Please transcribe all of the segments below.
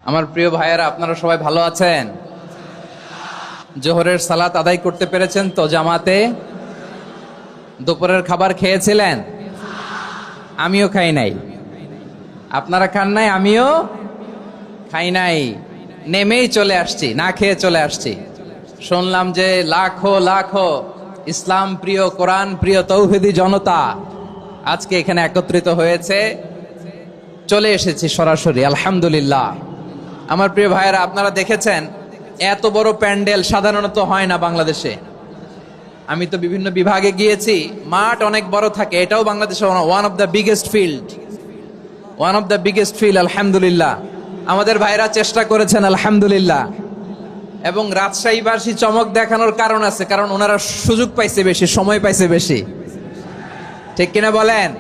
আমার প্রিয় ভাইয়েরা, আপনারা সবাই ভালো আছেন? জোহরের সালাত আদায় করতে পেরেছেন তো জামাতে? দুপুরের খাবার খেয়েছিলেন? আমিও খাই নাই। আপনারা খান নাই, আমিও খাই নাই। নেমেই চলে আসছি, না খেয়ে চলে আসছি। শুনলাম যে লাখো লাখো ইসলাম প্রিয়, কোরআন প্রিয় তৌহিদি জনতা আজকে এখানে একত্রিত হয়েছে। চলে এসেছি সরাসরি, আলহামদুলিল্লাহ। আমার প্রিয় ভাইয়েরা, আপনারা দেখেছেন এত বড় প্যান্ডেল সাধারণত হয় না বাংলাদেশে। আমি তো বিভিন্ন বিভাগে গিয়েছি, মাঠ অনেক বড় থাকে। এটাও বাংলাদেশে one of the biggest field, আলহামদুলিল্লাহ। আমাদের ভাইরা চেষ্টা করেছেন, আলহামদুলিল্লাহ। এবং রাজশাহীবাসী চমক দেখানোর কারণ আছে, কারণ ওনারা সুযোগ পাইছে বেশি, সময় পাইছে বেশি। ঠিক কিনা বলেন?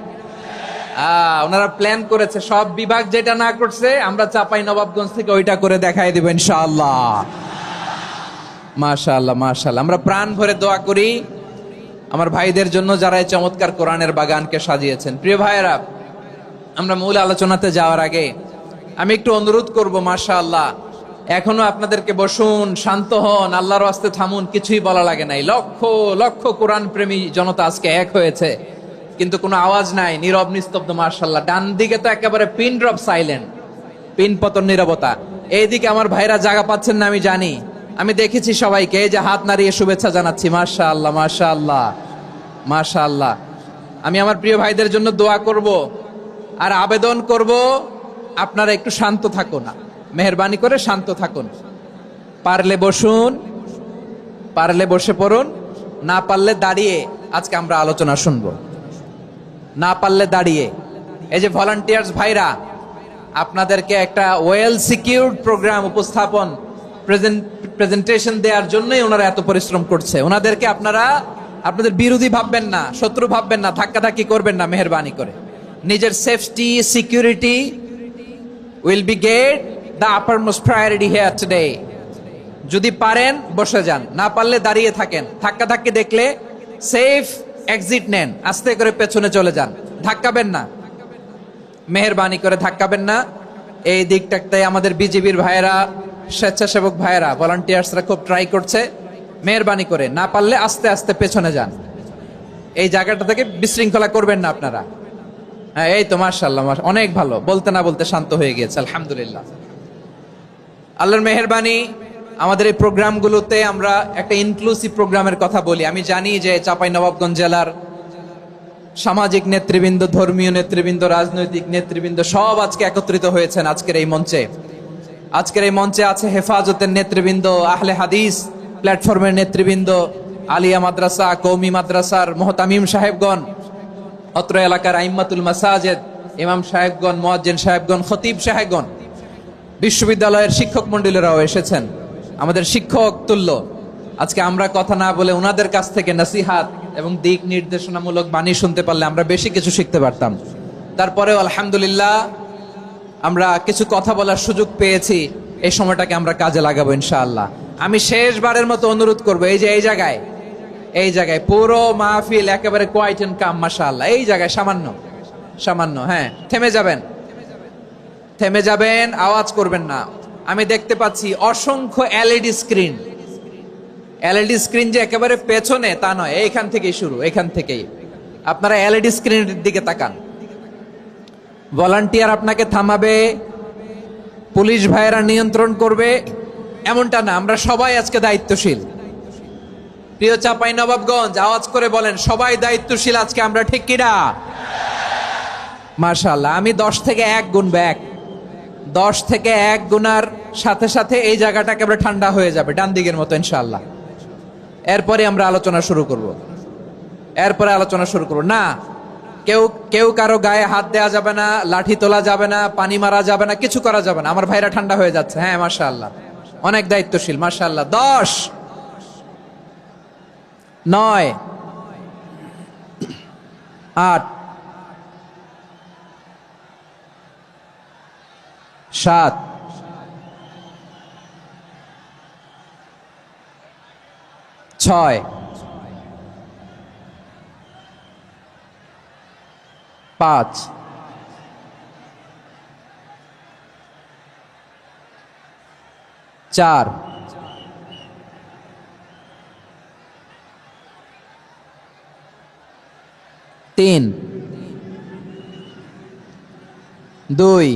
ওনারা প্ল্যান করেছে, সব বিভাগ যেটা না করছে আমরা চাপাই নবাবগঞ্জ থেকে ওইটা করে দেখাই দিব ইনশাআল্লাহ। মাশাআল্লাহ, মাশাআল্লাহ। আমরা প্রাণ ভরে দোয়া করি আমার ভাইদের জন্য, যারা এই চমৎকার কোরআনের বাগানকে সাজিয়েছেন। প্রিয় ভাইয়েরা, আমরা মূল আলোচনাতে যাওয়ার আগে আমি একটু অনুরোধ করব, মাশাআল্লাহ, এখনো আপনাদেরকে বসুন, শান্ত হন, আল্লাহর ওয়াস্তে থামুন, কিছুই বলা লাগে নাই। লক্ষ লক্ষ কোরআন প্রেমী জনতা আজকে এক হয়েছে, কিন্তু কোনো আওয়াজ নাই, নীরব নিস্তব্ধ। মাশাআল্লাহ। ডান দিকে তো একেবারে পিন ড্রপ সাইলেন্ট, পিন পতন নীরবতা। এইদিকে আমার ভাইরা জায়গা পাচ্ছেন না, আমি জানি। আমি দেখেছি সবাইকে, এই যে হাত নাড়িয়ে শুভেচ্ছা জানাচ্ছি। মাশাআল্লাহ, মাশাআল্লাহ, মাশাআল্লাহ। আমি আমার প্রিয় ভাইদের জন্য দোয়া করব আর আবেদন করব, আপনারা একটু শান্ত থাকুন, মেহেরবানি করে শান্ত থাকুন। পারলে বসুন, পারলে বসে পড়ুন, না পারলে দাঁড়িয়ে আজকে আমরা আলোচনা শুনবো। না পারলে দাঁড়িয়ে। এই যে ভলান্টিয়ার্স ভাইরা, আপনাদেরকে একটা ওয়েল সিকিউরড প্রোগ্রাম উপস্থাপন, প্রেজেন্টেশন দেওয়ার জন্যই ওনারা এত পরিশ্রম করছে। ওনাদেরকে আপনারা আপনাদের বিরোধী ভাববেন না, শত্রু ভাববেন না, ধাক্কাধাক্কি করবেন না, মেহেরবানি করে। নিজের safety, security will be get the uppermost priority here today. যদি পারেন বসে যান, না পারলে দাঁড়িয়ে থাকেন। ধাক্কাধাক্কি দেখলে সেফ এক্সিট নেন, আস্তে করে পেছনে চলে যান, ধাক্কাবেন না, মেহেরবানি করে ধাক্কাবেন না। এই দিকটাতে আমাদের বিজিবির ভাইয়েরা, স্বেচ্ছাসেবক ভাইয়েরা, ভলান্টিয়ার্সরা খুব ট্রাই করছে। মেহেরবানি করে না পারলে আস্তে আস্তে পেছনে যান। এই জায়গাটা থেকে বিশৃঙ্খলা করবেন না আপনারা। হ্যাঁ, এই তো মাশাআল্লাহ, অনেক ভালো। বলতে না বলতে শান্ত হয়ে গিয়েছে, আলহামদুলিল্লাহ। আল্লাহর মেহেরবানি। আমাদের এই প্রোগ্রামগুলোতে আমরা একটা ইনক্লুসিভ প্রোগ্রামের কথা বলি। আমি জানি যে চাঁপাইনবাবগঞ্জ জেলার সামাজিক নেতৃবৃন্দ, ধর্মীয় নেতৃবৃন্দ, রাজনৈতিক নেতৃবৃন্দ সব আজকে একত্রিত হয়েছেন আজকের এই মঞ্চে। আজকের এই মঞ্চে আছে হেফাজতের নেতৃবৃন্দ, আহলে হাদিস প্ল্যাটফর্মের নেতৃবৃন্দ, আলিয়া মাদ্রাসা, কওমি মাদ্রাসার মুহতামিম সাহেবগণ, অত্র এলাকার আইম্মাতুল মাসাজিদ, ইমাম সাহেবগণ, মুয়াজ্জিন সাহেবগণ, খতিব সাহেবগণ, বিশ্ববিদ্যালয়ের শিক্ষক মণ্ডলীরাও এসেছেন, আমাদের শিক্ষক তুল্য। আজকে আমরা কথা না বলে ওনাদের কাছ থেকে নসিহাত এবং দিক নির্দেশনামূলক বাণী শুনতে পারলে আমরা বেশি কিছু শিখতে পারতাম। তারপরেও আলহামদুলিল্লাহ আমরা কিছু কথা বলার সুযোগ পেয়েছি। এই সময়টাকে আমরা কাজে লাগাবো ইনশাআল্লাহ। আমি শেষবারের মতো অনুরোধ করবো, এই যে এই জায়গায় পুরো মাহফিল একেবারে কোয়াইট এন্ড কাম, মাশাআল্লাহ। এই জায়গায় সামান্য, হ্যাঁ, থেমে যাবেন, আওয়াজ করবেন না। আমি দেখতে পাচ্ছি অসংখ্য এলইডি স্ক্রিন, যে একেবারে পেছনে তা নয়, এইখান থেকেই শুরু, এখান থেকেই আপনারা এলইডি স্ক্রিনের দিকে তাকান। ভলান্টিয়ার আপনাকে থামাবে, পুলিশ ভাইয়েরা নিয়ন্ত্রণ করবে, এমনটা না। আমরা সবাই আজকে দায়িত্বশীল। প্রিয় চাঁপাইনবাবগঞ্জ, আওয়াজ করে বলেন, সবাই দায়িত্বশীল আজকে আমরা, ঠিক কিনা? মাশাআল্লাহ। আমি 10 থেকে 1 গুনবো, 10 থেকে 1 গুনার সাথে সাথে এই জায়গাটা একেবারে ঠান্ডা হয়ে যাবে, ডান দিকের মতো ইনশাআল্লাহ। এরপরে আমরা আলোচনা শুরু করব। না, কেউ কারো গায়ে হাত দেওয়া যাবে না, লাঠি তোলা যাবে না, পানি মারা যাবে না, কিছু করা যাবে না। আমার ভাইরা ঠান্ডা হয়ে যাচ্ছে। হ্যাঁ, মাশাআল্লাহ, অনেক দায়িত্বশীল, মাশাআল্লাহ। 10, 9, 8, 7, 6, 5, 4, 3, 2,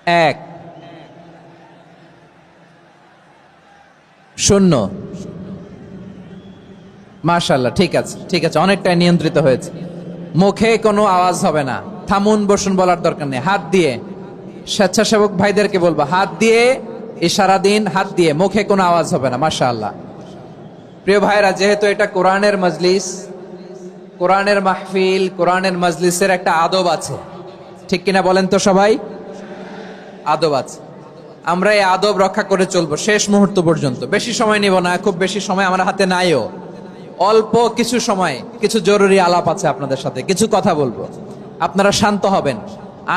1, 0। মাশাআল্লাহ, ঠিক আছে, ঠিক আছে, অনেকটাই নিয়ন্ত্রিত হয়েছে। মুখে কোনো আওয়াজ হবে না। থামুন, বসুন বলার দরকার নেই। হাত দিয়ে, স্বেচ্ছাসেবক ভাইদেরকে বলবো, হাত দিয়ে ইশারা দিন, হাত দিয়ে, মুখে কোনো আওয়াজ হবে না। মাশাআল্লাহ। প্রিয় ভাইরা, যেহেতু এটা কোরআনের মজলিস, কোরআনের মাহফিল, কোরআনের মজলিসের একটা আদব আছে, ঠিক কিনা বলেন তো সবাই? আদব আছে। আমরা এই আদব রক্ষা করে চলবো শেষ মুহূর্ত পর্যন্ত। বেশি সময় নিব না, খুব বেশি সময় আমার হাতে নাইও। অল্প কিছু সময় কিছু জরুরি আলাপ আছে আপনাদের সাথে, কিছু কথা বলবো, আপনারা শান্ত হবেন।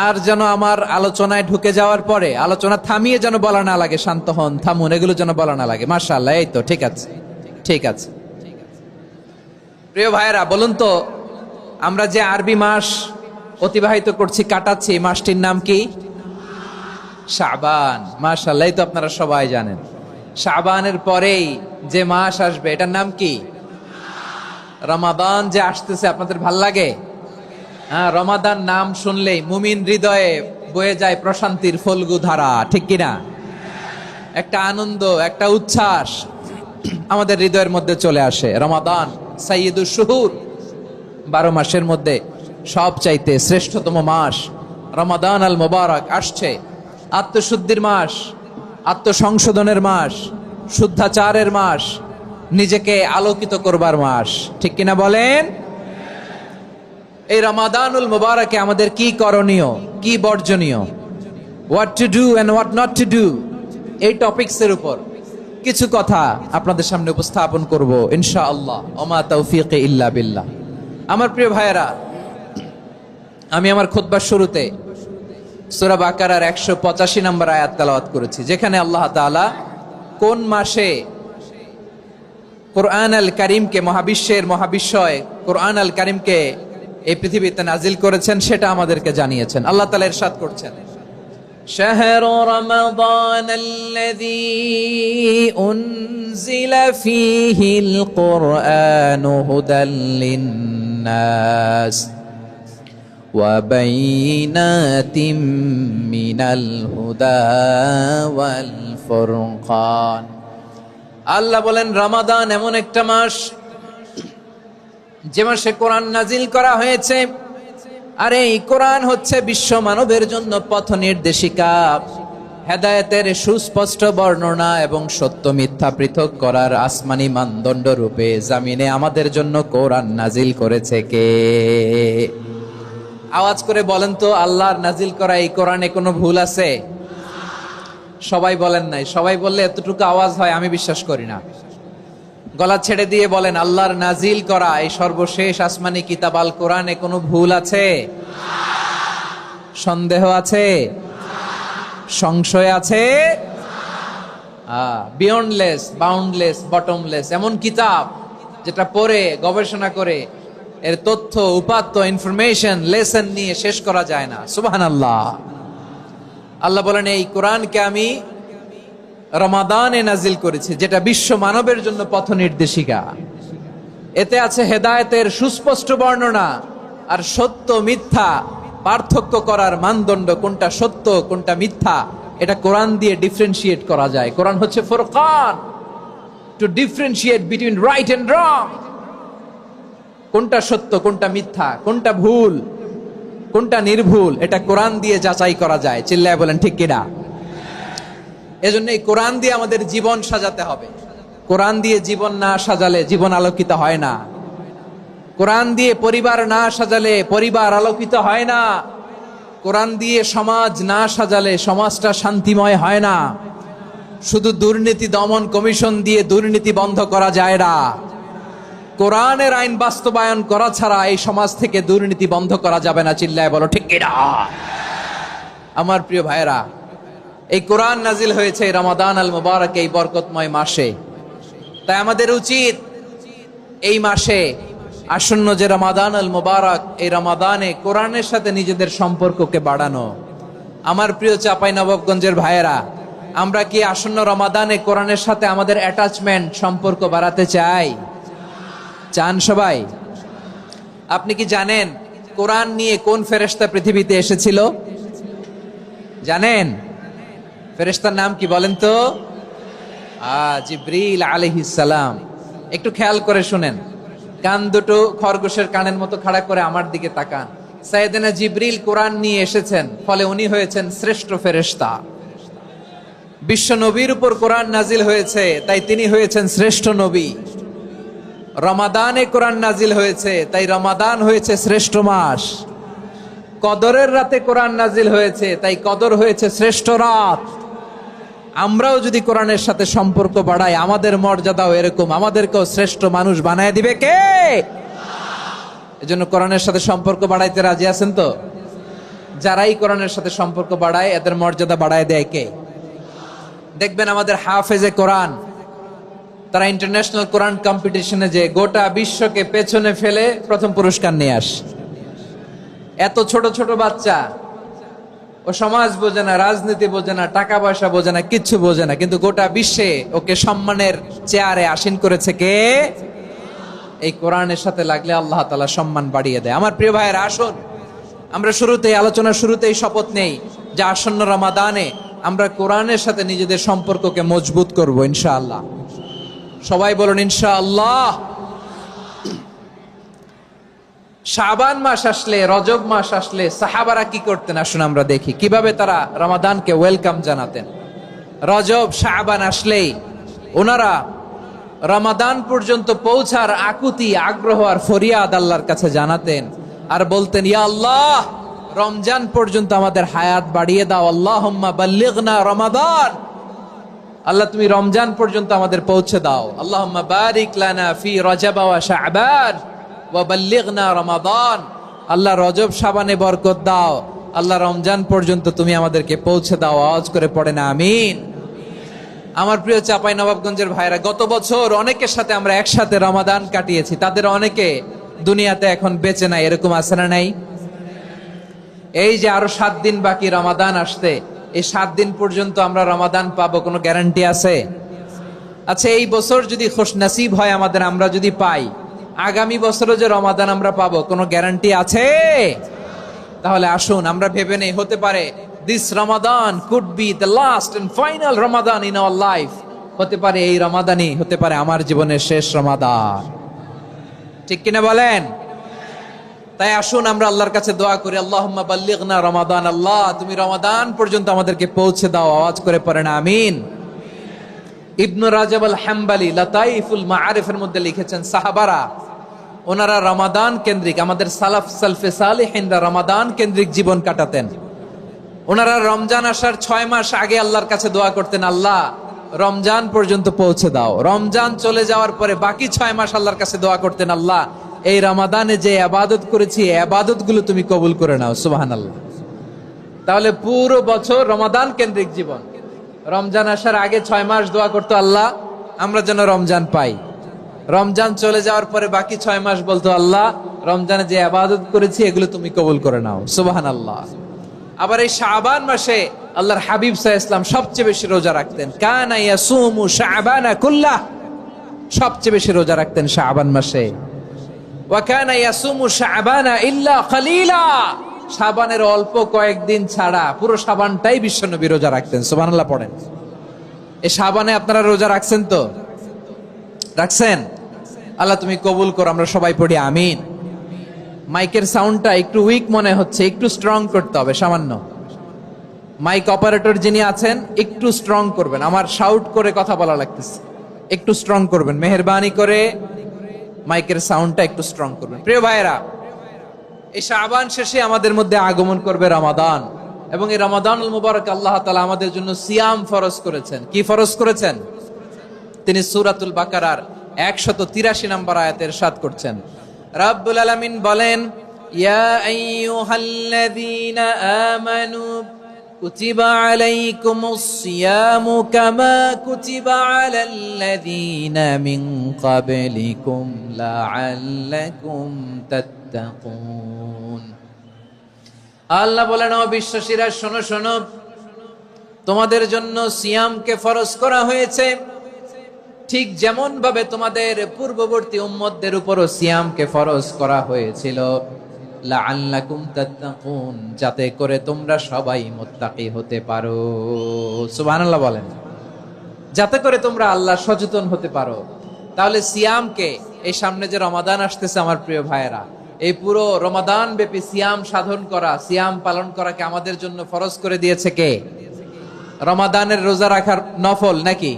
আর যেন আমার আলোচনায় ঢুকে যাওয়ার পরে আলোচনা থামিয়ে যেন বলা না লাগে শান্ত হন, থামুন, এগুলো যেন বলা না লাগে। মাশাআল্লাহ, এই তো ঠিক আছে, ঠিক আছে। প্রিয় ভাইয়েরা, বলুন তো, আমরা যে আরবি মাস অতিবাহিত করছি, কাটাচ্ছি, মাসটির নাম কি? শাবান। মাশাআল্লাহ, এই তো আপনারা সবাই জানেন। শাবানের পরেই যে মাস আসবে এটার নাম কি? রমাদান। যে আসতেছে, আপনাদের ভাল লাগে? হ্যাঁ, রমাদান নাম শুনলেই মুমিন হৃদয়ে বয়ে যায় প্রশান্তির ফল্গু ধারা, ঠিক কিনা? একটা আনন্দ, একটা উচ্ছ্বাস আমাদের হৃদয়ের মধ্যে চলে আসে। রমাদান সাইয়্যিদুশ শুহুর, 12 মাসের মধ্যে সবচাইতে শ্রেষ্ঠতম মাস রমাদান আল মুবারক আসছে। আত্মশুদ্ধির মাস, আত্মসংশোধনের মাস, শুদ্ধাচারের মাস, নিজেকে আলোকিত করবার মাস, ঠিক কিনা বলেন? এই রমাদানুল মুবারকে আমাদের কি করণীয়, কি বর্জনীয়, what to do and what not to do, এই টপিকসের উপর কিছু কথা আপনাদের সামনে উপস্থাপন করব ইনশাআল্লাহ। ওমা তাওফীকি ইল্লা বিল্লাহ। আমার প্রিয় ভাইয়েরা, আমি আমার খুতবার শুরুতে সূরা বাকারার 185 নম্বর আয়াত তেলাওয়াত করেছি, যেখানে আল্লাহ তাআলা কোন মাসে কোরআন আল কারীমকে, মহাবিশ্বের মহাবিশ্বয় কোরআন আল কারীমকে এই পৃথিবীতে নাজিল করেছেন সেটা আমাদেরকে জানিয়েছেন। আল্লাহ তাআলা ইরশাদ করছেন, শাহরু রমাদান আল্লাযী উনজিলা ফীহিল কুরআনু হুদাল লিন-নাস ওয়া বাইনাতিম মিনাল হুদা ওয়াল ফুরকান। আল্লাহ বলেন, রমাদান এমন একটা মাস যে মাসে কোরআন নাজিল করা হয়েছে। আর এই কোরআন হচ্ছে বিশ্ব মানবের জন্য পথ নির্দেশিকা, হেদায়েতের সুস্পষ্ট বর্ণনা এবং সত্য মিথ্যা পৃথক করার আসমানি মানদণ্ড রূপে জামিনে আমাদের জন্য কোরআন নাজিল করেছে কে? আওয়াজ করে বলেন তো, আল্লাহর নাজিল করা এই কোরআনে কোনো ভুল আছে? সবাই বলেন নাই। সবাই বললে এতটুকু আওয়াজ হয় আমি বিশ্বাস করি না। গলা ছেড়ে দিয়ে বলেন, আল্লাহর নাজিল করা এই সর্বশেষ আসমানি কিতাব আল কোরআনে কোনো ভুল আছে? সন্দেহ আছে? সংশয় আছে? বিয়ন্ডলেস, বাউন্ডলেস, বটমলেস, এমন কিতাব যেটা পড়ে গবেষণা করে এর তথ্য, উপাত্ত, ইনফরমেশন, লেসন নিয়ে শেষ করা যায় না। সুবহানাল্লাহ। আল্লাহ বলেন, এই কোরআনকে আমি রমাদানে নাজিল করেছি, যেটা বিশ্ব মানবের জন্য পথ নির্দেশিকা। এতে আছে হেদায়েতের সুস্পষ্ট বর্ণনা আর সত্য মিথ্যা পার্থক্য করার মানদণ্ড, কোনটা সত্য কোনটা মিথ্যা এটা কোরআন দিয়ে ডিফারেন্সিয়েট করা যায়। কোরআন হচ্ছে ফুরকান, to differentiate between right and wrong. কোনটা সত্য, কোনটা মিথ্যা, কোনটা ভুল, কোনটা নির্ভুল, এটা কোরআন দিয়ে যাচাই করা যায়। চিল্লায় বলেন ঠিক কিনা? এজন্য এই কোরআন দিয়ে আমাদের জীবন সাজাতে হবে। কোরআন দিয়ে জীবন না সাজালে জীবন আলোকিত হয় না। কোরআন দিয়ে পরিবার না সাজালে পরিবার আলোকিত হয় না। কোরআন দিয়ে সমাজ না সাজালে সমাজটা শান্তিময় হয় না। শুধু দুর্নীতি দমন কমিশন দিয়ে দুর্নীতি বন্ধ করা যায় না। কোরআনের আইন বাস্তবায়ন করা ছাড়া এই সমাজ থেকে দুর্নীতি বন্ধ করা যাবে না। চিল্লায় বলো ঠিক কিনা? আমার প্রিয় ভাইয়েরা, এই কোরআন নাজিল হয়েছে রমাদান আল মুবারক, এই বরকতময় মাসে। তাই আমাদের উচিত এই মাসে আসন্ন যে রমাদান আল মুবারক, এই রমাদানে কোরআনের সাথে নিজেদের সম্পর্ককে বাড়ানো। আমার প্রিয় চাপাই নবাবগঞ্জের ভাইয়েরা, আমরা কি আসন্ন রমাদানে কোরআনের সাথে আমাদের অ্যাটাচমেন্ট সম্পর্ক বাড়াতে চাই? চান সবাই? আপনি কি জানেন কোরআন নিয়ে কোন ফেরেশতা পৃথিবীতে এসেছিল? জানেন ফেরেশতার নাম কি বলেন তো? জিবরিল আলাইহিস সালাম। একটু খেয়াল করে শুনেন, কান দুটো খরগোশের কানের মতো খাড়া করে আমার দিকে তাকান। সাইয়েদনা জিবরিল কোরআন নিয়ে এসেছেন, ফলে উনি হয়েছেন শ্রেষ্ঠ ফেরেশতা। বিশ্ব নবীর উপর কোরআন নাজিল হয়েছে, তাই তিনি হয়েছেন শ্রেষ্ঠ নবী। রমাদানে কোরআন নাজিল হয়েছে, তাই রমাদান হয়েছে শ্রেষ্ঠ মাস। কদরের রাতে কোরআন নাজিল হয়েছে, তাই কদর হয়েছে শ্রেষ্ঠ রাত। আমরাও যদি কোরআনের সাথে সম্পর্ক বাড়াই, আমাদের মর্যাদাও এরকম, আমাদেরকেও শ্রেষ্ঠ মানুষ বানায় দিবে কে? এজন্য কোরআনের সাথে সম্পর্ক বাড়াইতে রাজি আছেন তো? যারাই কোরআনের সাথে সম্পর্ক বাড়ায়, এদের মর্যাদা বাড়ায় দেয় কে? দেখবেন আমাদের হাফেজে কোরআন, তারা ইন্টারন্যাশনাল কোরআন কম্পিটিশনে যে গোটা বিশ্বকে পেছনে ফেলে প্রথম পুরস্কার নিয়ে আসে। এত ছোট ছোট বাচ্চা, ও সমাজ বোঝে না, রাজনীতি বোঝে না, টাকা পয়সা বোঝে না, কিচ্ছু বোঝে না, কিন্তু গোটা বিশ্বে ওকে সম্মানের চেয়ারে আসীন করেছে কে? এই কোরআনের সাথে লাগলে আল্লাহ তাআলা সম্মান বাড়িয়ে দেয়। আমার প্রিয় ভাইয়েরা, আসুন আমরা শুরুতেই, আলোচনার শুরুতেই শপথ নেই যে আসন্ন রমাদানে আমরা কোরআনের সাথে নিজেদের সম্পর্ককে মজবুত করব ইনশাআল্লাহ। সবাই বলুন ইনশাআল্লাহ। শাবান মাস আসলে, রজব মাস আসলে সাহাবারা কি করতেন আসুন আমরা দেখি কিভাবে তারা রমাদানকে ওয়েলকাম জানাতেন। রজব শাবান আসলেই ওনারা রমাদান পর্যন্ত পৌঁছার আকুতি, আগ্রহ আর ফরিয়াদ আল্লাহর কাছে জানাতেন আর বলতেন, ইয়া আল্লাহ, রমজান পর্যন্ত আমাদের হায়াত বাড়িয়ে দাও। আল্লাহুম্মা বাল্লিগনা রমাদান, আল্লাহ তুমি রমজান পর্যন্ত আমাদের পৌঁছে দাও। আল্লাহুম্মা বারিক লানা ফি রজব ওয়া শাবান ওয়া বাল্লিগনা রমাদান, আল্লাহ রজব শাবানে বরকত দাও, আল্লাহ রমজান পর্যন্ত তুমি আমাদেরকে পৌঁছে দাও। আওয়াজ করে পড়েন আমিন। আমার প্রিয় চাপাই নবাবগঞ্জের ভাইরা, গত বছর অনেকের সাথে আমরা একসাথে রমাদান কাটিয়েছি, তাদের অনেকে দুনিয়াতে এখন বেঁচে নাই, এরকম আছে না নাই? এই যে আরো 7 দিন বাকি রমাদান আসতে, এই 7 দিন পর্যন্ত আমরা রমাদান পাবো, কোনো গ্যারান্টি আছে? আচ্ছা, এই বছর যদি খুশনসিব হয় আমাদের, আমরা যদি পাই, আগামী বছরও যে রমাদান আমরা পাবো, কোনো গ্যারান্টি আছে? তাহলে আসুন আমরা ভেবে নেই, হতে পারে this Ramadan could be the last and final Ramadan in our life. হতে পারে এই রমাদানই হতে পারে আমার জীবনের শেষ রমাদান। ঠিক কিনা বলেন? তাই আসুন আমরা আল্লাহর কাছে দোয়া করি, আল্লাহুম্মা বাল্লিগনা রমাদান, আল্লাহ তুমি রমাদান পর্যন্ত আমাদেরকে পৌঁছে দাও। আওয়াজ করে পড়েন আমিন। ইবনু রাজব আল হাম্বলি লাতাইফুল মাআরিফের মধ্যে লিখেছেন, সাহাবারা ওনারা রমাদান কেন্দ্রিক, আমাদের সালাফ সালফে সালেহিনরা রমাদান কেন্দ্রিক জীবন কাটাতেন। ওনারা রমজান আসার 6 মাস আগে আল্লাহর কাছে দোয়া করতেন, আল্লাহ রমজান পর্যন্ত পৌঁছে দাও। রমজান চলে যাওয়ার পরে বাকি 6 মাস আল্লাহর কাছে দোয়া করতেন, আল্লাহ এই রমাদানে যে ইবাদত করেছি, ইবাদত গুলো তুমি কবুল করে নাও। সুবহানাল্লাহ। তাহলে পুরো বছর রমাদান কেন্দ্রিক জীবন। রমজান আসার আগে 6 মাস দোয়া করতো, আল্লাহ আমরা যেন রমজান পাই। রমজান চলে যাওয়ার পরে বাকি 6 মাস বলতো, আল্লাহ রমজানে যে ইবাদত করেছি এগুলো তুমি কবুল করে নাও। সুবহানাল্লাহ। আবার এই শাবান মাসে আল্লাহর হাবিব সাল্লাল্লাহু আলাইহি ওয়াসাল্লাম সবচেয়ে বেশি রোজা রাখতেন। কানা ইয়াসুমু শাবানা কুল্লাহ, সবচেয়ে বেশি রোজা রাখতেন শাবান মাসে। ওয়া কানা ইয়াসুমু শাবানা ইল্লা কলিলা, শাবানের অল্প কয়েকদিন ছাড়া পুরো শাবানটাই বিশ্বনবী রোজা রাখতেন। সুবহানাল্লাহ পড়েন। এই শাবানে আপনারা রোজা রাখছেন তো? রাখছেন? আল্লাহ তুমি কবুল করো, আমরা সবাই পড়ি আমিন। মাইকের সাউন্ডটা একটু উইক মনে হচ্ছে, একটু স্ট্রং করতে হবে সামান্য। মাইক অপারেটর যিনি আছেন একটু স্ট্রং করবেন, আমার শাউট করে কথা বলা লাগতেছে, একটু স্ট্রং করবেন মেহেরবানি করে, মাইকের সাউন্ডটা একটু স্ট্রং করবেন। প্রিয় ভাইয়েরা, এই শাবান শেষে আমাদের মধ্যে আগমন করবে রমাদান, এবং এই রমাদানুল মুবারক আল্লাহ তাআলা আমাদের জন্য সিয়াম ফরজ করেছেন। কি ফরজ করেছেন? তিনি সূরাতুল বাকারার 183 নম্বর আয়াতে ইরশাদ করছেন, রাব্বুল আলামিন বলেন, ইয়া আইয়ুহাল্লাযীনা আমানু কুতিবা আলাইকুমুস সিয়ামু কামা কুতিবা আলাল্লাযীনা মিন ক্বাবলিকুম লাআল্লাকুম তাত্তাকুন। আল্লাহ বলেন, ও বিশ্বাসীরা শোনো শোনো, তোমাদের জন্য সিয়ামকে ফরজ করা হয়েছে, ঠিক যেমন ভাবে তোমাদের পূর্ববর্তী উম্মতদের উপরও সিয়ামকে ফরজ করা হয়েছিল, লাআল্লাকুম তাত্তাকুন, যাতে করে তোমরা সবাই মুত্তাকি হতে পারো। সুবহানাল্লাহ বলেন, যাতে করে তোমরা আল্লাহ সচেতন হতে পারো। তাহলে সিয়ামকে, এই সামনে যে রমাদান আসতেছে আমার প্রিয় ভাইয়েরা, এই পুরো রমাদান ব্যাপী সিয়াম সাধন করা, সিয়াম পালন করাকে আমাদের জন্য ফরজ করে দিয়েছে কে? রমাদানের রোজা রাখার নফল নাকি?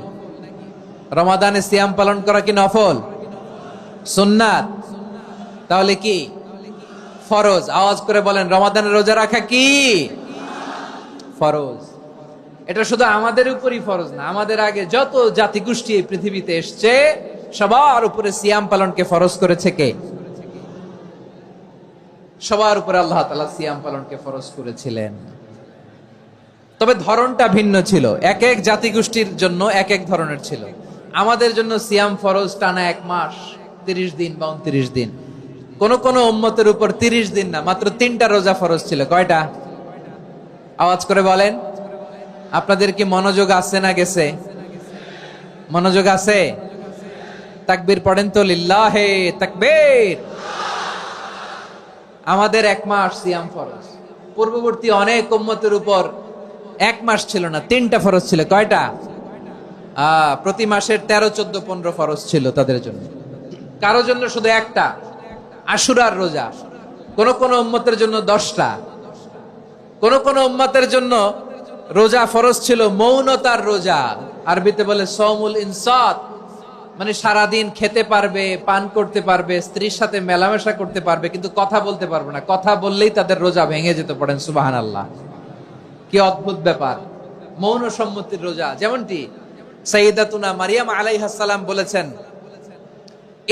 রমাদানে সিয়াম পালন করা কি নফল? সুন্নাত? তাহলে কি ফরজ? আওয়াজ করে বলেন, রমাদানের রোজা রাখা কি ফরজ? এটা শুধু আমাদের উপরই ফরজ না, আমাদের আগে যত জাতিগোষ্ঠী এই পৃথিবীতে এসছে সবার উপরে সিয়াম পালনকে ফরজ করেছে কে? সবার উপরে আল্লাহ তাআলা সিয়াম পালনকে ফরজ করেছিলেন। তবে ধরনটা ভিন্ন ছিল, এক এক জাতিগোষ্ঠীর জন্য এক এক ধরনের ছিল। আমাদের জন্য সিয়াম ফরজ টানা 1 মাস 30 দিন বা 29 দিন। কোন কোন উম্মতের উপর 30 দিন না, মাত্র 3টা রোজা ফরজ ছিল। কয়টা? আওয়াজ করে বলেন। আপনাদের কি মনোযোগ আছে না গেছে? মনোযোগ আছে? তাকবীর পড়েন তো, লিল্লাহে তাকবীর। আমাদের 1 মাস সিয়াম ফরজ, পূর্ববর্তী অনেক উম্মতের উপর 1 মাস ছিল না, 3টা ফরজ ছিল। কয়টা? প্রতি মাসের 13, 14, 15 ফরজ ছিল তাদের জন্য। কারো জন্য শুধু একটা, আশুরার রোজা। কোন কোন উম্মতের জন্য 10টা। কোন কোন উম্মতের জন্য রোজা ফরজ ছিল মৌনতার রোজা, আরবিতে বলে সওমুল ইনসাত, মানে সারাদিন খেতে পারবে, পান করতে পারবে, স্ত্রীর সাথে মেলামেশা করতে পারবে, কিন্তু কথা বলতে পারবে না। কথা বললেই তাদের রোজা ভেঙে যেত। পড়েন সুবহানাল্লাহ। কি অদ্ভুত ব্যাপার! মৌন সম্মতির রোজা। যেমনটি সাইয়্যিদাতুনা মারিয়াম আলাইহাস সালাম বলেছেন,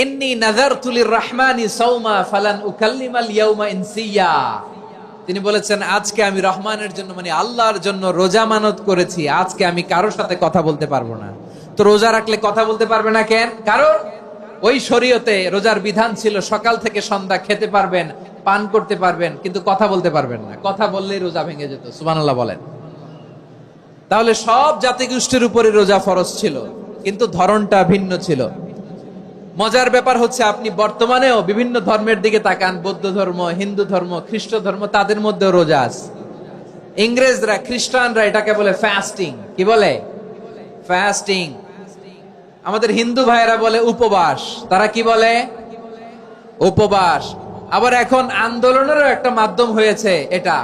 ইন্নী নাযারতু লির-রাহমানি সাওমা ফালান উকাল্লিমাল ইয়াওমা ইনসিয়া। তিনি বলেছেন, আজকে আমি রহমানের জন্য, মানে আল্লাহর জন্য রোজা মানত করেছি, আজকে আমি কারোর সাথে কথা বলতে পারবো না। তো রোজা রাখলে কথা বলতে পারবে না কেন? কারণ ওই শরীয়তে রোজার বিধান ছিল সকাল থেকে সন্ধ্যা খেতে পারবেন, পান করতে পারবেন, কিন্তু কথা বলতে পারবেন না। কথা বললেই রোজা ভেঙে যেত। সুবহানাল্লাহ বলেন। তাহলে সব জাতিগোষ্ঠীর উপরে রোজা ফরজ ছিল, কিন্তু ধরনটা ভিন্ন ছিল। মজার ব্যাপার হচ্ছে, আপনি বর্তমানেও বিভিন্ন ধর্মের দিকে তাকান, বৌদ্ধ ধর্ম, হিন্দু ধর্ম, খ্রিস্ট ধর্ম, তাদের মধ্যে রোজা আছে। ইংরেজরা, খ্রিস্টানরা এটাকে বলে ফাস্টিং। কি বলে? ফাস্টিং। আমাদের হিন্দু ভাইয়েরা বলে উপবাস। তারা কি বলে? উপবাস। আবার এখন আন্দোলনেরও একটা মাধ্যম হয়েছে এটা,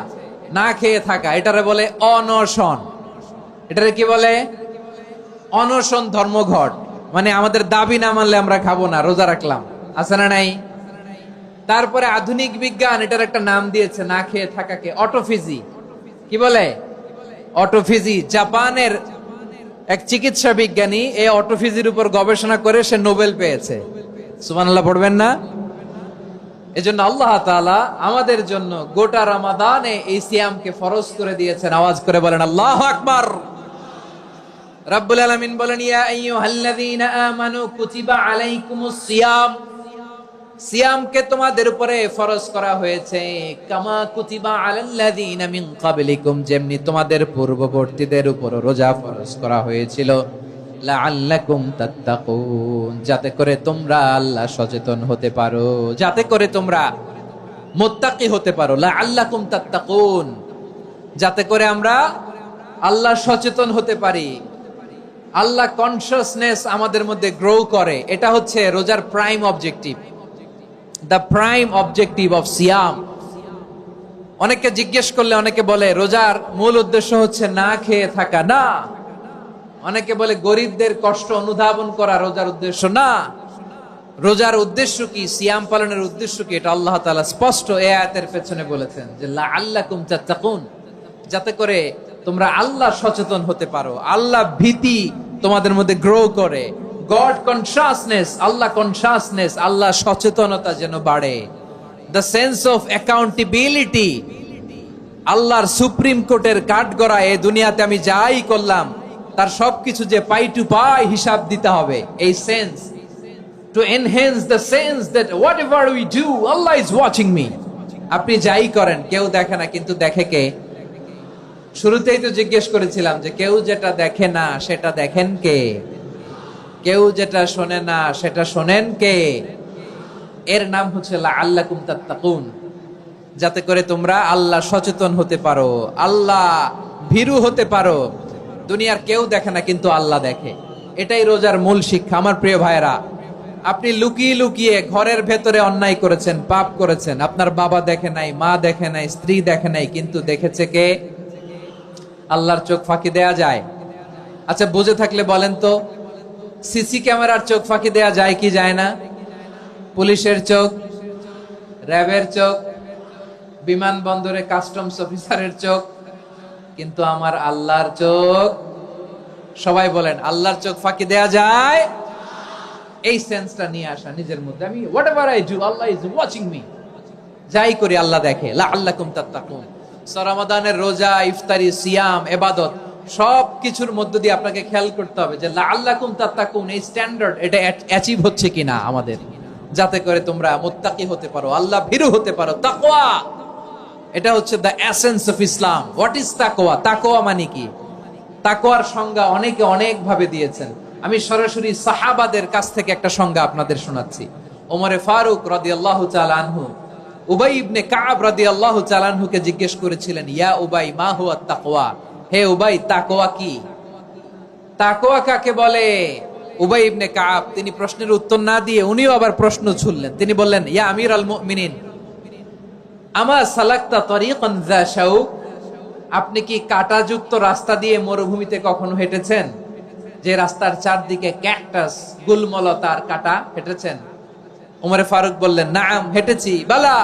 না খেয়ে থাকা। এটারে বলে অনশন। এটারে কি বলে? অনশন ধর্মঘট। মানে আমাদের দাবি না মানলে আমরা খাবো না, রোজা রাখলাম। আছে না নাই? তারপরে আধুনিক বিজ্ঞান এটার একটা নাম দিয়েছে না খেয়ে থাকাকে, অটোফিজি। কি বলে? অটোফিজি। জাপানের এক চিকিৎসা বিজ্ঞানী এই অটোফিজির উপর গবেষণা করে সে নোবেল পেয়েছে। সুবহানাল্লাহ পড়বেন না? এজন্য আল্লাহ তাআলা আমাদের জন্য গোটা রমাদানে এই সিয়ামকে ফরজ করে দিয়েছেন। আওয়াজ করে বলেন আল্লাহু আকবার। রাব্বুল আলামিন বলেন, ইয়া আইয়ুহাল্লাযীনা আমানু কুতিবা আলাইকুমুস সিয়াম। সিয়ামকে তোমাদের উপরে ফরজ করা হয়েছে, কামা কুতিবা আলাল্লাযীনা মিন ক্বাবলিকুম, যেমনি তোমাদের পূর্ববর্তীদের উপর রোজা ফরজ করা হয়েছিল, লাআল্লাকুম তাত্তাকুন, যাতে করে তোমরা আল্লাহ সচেতন হতে পারো, যাতে করে তোমরা মুত্তাকি হতে পারো। লাআল্লাকুম তাত্তাকুন, যাতে করে আমরা আল্লাহ সচেতন হতে পারি, আল্লাহ কনসিয়াসনেস আমাদের মধ্যে গ্রো করে। এটা হচ্ছে রোজার prime objective, the prime objective of সিয়াম। অনেকে জিজ্ঞেস করলে অনেকে বলে রোজার মূল উদ্দেশ্য হচ্ছে না খেয়ে থাকা। না। অনেকে বলে গরিবদের কষ্ট অনুধাবন করা রোজার উদ্দেশ্য। না। রোজার উদ্দেশ্য কি? সিয়াম পালনের উদ্দেশ্য কি? এটা আল্লাহ তাআলা স্পষ্ট এই আয়াতের পেছনে বলেছেন যে লাআল্লাকুম তাত্তাকুন, যাতে করে তোমরা আল্লাহ সচেতন হতে পারো, আল্লাহ ভীতি তোমাদের মধ্যে গ্রো করে, গড কনসিয়াসনেস, আল্লাহ কনসিয়াসনেস, আল্লাহ সচেতনতা যেন বাড়ে, দ্য সেন্স অফ অ্যাকাউন্টেবিলিটি। আল্লাহর সুপ্রিম কোর্টের কাঠগড়া এই দুনিয়াতে আমি যাই করলাম তার সবকিছু যে পাই টু পাই হিসাব দিতে হবে, এই sense, to enhance the sense that whatever we do Allah is watching me. আপনি যাই করেন কেউ দেখে না, কিন্তু দেখে কে? শুরুতেই তো জিজ্ঞেস করেছিলাম যে কেউ যেটা দেখে না সেটা দেখেন কে? কেউ যেটা শোনে না সেটা শোনেন কে? এর নাম হচ্ছে লাআল্লাকুম তাত্তাকুন, যাতে করে তোমরা আল্লাহ সচেতন হতে পারো, আল্লাহ ভীরু হতে পারো। দুনিয়ার কেউ দেখে না, কিন্তু আল্লাহ দেখে। এটাই রোজার মূল শিক্ষা। আমার প্রিয় ভাইরা, আপনি লুকিয়ে লুকিয়ে ঘরের ভেতরে অন্যায় করেছেন, পাপ করেছেন, আপনার বাবা দেখে নাই, মা দেখে নাই, স্ত্রী দেখে নাই, কিন্তু দেখেছে কে? আল্লাহর চোখ ফাঁকি দেয়া যায়? আচ্ছা, বুঝে থাকলে বলেন তো, সিসি ক্যামেরার চোখ ফাঁকি দেয়া যায় কি যায় না? পুলিশের চোখ, র্যাবের চোখ, বিমানবন্দরে কাস্টমস অফিসারের চোখ, কিন্তু আমার আল্লাহর চোখ? সবাই বলেন, আল্লাহর চোখ ফাঁকি দেয়া যায়? এই সেন্সটা নিয়ে আসা নিজের মধ্যে, আমি whatever I do Allah is watching me, যাই করি আল্লাহ দেখে। লাআল্লাকুম তাত্তাকুন। রমাদানের রোজা, ইফতারি, সিয়াম, ইবাদত সব কিছুর মধ্য দিয়ে আপনাকে খেয়াল করতে হবে যে লাআল্লাকুম তাত্তাকুন এই স্ট্যান্ডার্ড এটা অ্যাচিভ হচ্ছে কিনা আমাদের, যাতে করে তোমরা মুত্তাকি হতে পারো, আল্লাহ ভীরু হতে পারো। তাকওয়া, এটা হচ্ছে the essence of Islam. What is তাকওয়া? তাকওয়া মানে কি? তাকওয়ার সংজ্ঞা অনেকে অনেক ভাবে দিয়েছেন। আমি সরাসরি সাহাবাদের কাছ থেকে একটা সংজ্ঞা আপনাদের শোনাচ্ছি। ওমরে ফারুক রাদিয়াল্লাহু তাআলা আনহু উবাই ইবনে কাব রাদিয়াল্লাহু তাআলা আনহুকে জিজ্ঞেস করেছিলেন, ইয়া উবাই মা হুয়া তাকওয়া? হে উবাই, তাকওয়া কি? তাকওয়া কাকে বলে? উবাই ইবনে কাব তিনি প্রশ্নের উত্তর না দিয়ে উনিও আবার প্রশ্ন ছুড়লেন। তিনি বললেন, ইয়া আমিরাল মুমিনিন, আমা সালাকতা তরিকান যা শাউক? আপনি কি কাঁটাযুক্ত রাস্তা দিয়ে মরুভূমিতে কখনো হেঁটেছেন? যে রাস্তার চারদিকে ক্যাকটাস, গুলমলতার কাঁটা, হেঁটেছেন? ওমরে ফারুক বললেন, নাম, হেঁটেছি। বালা,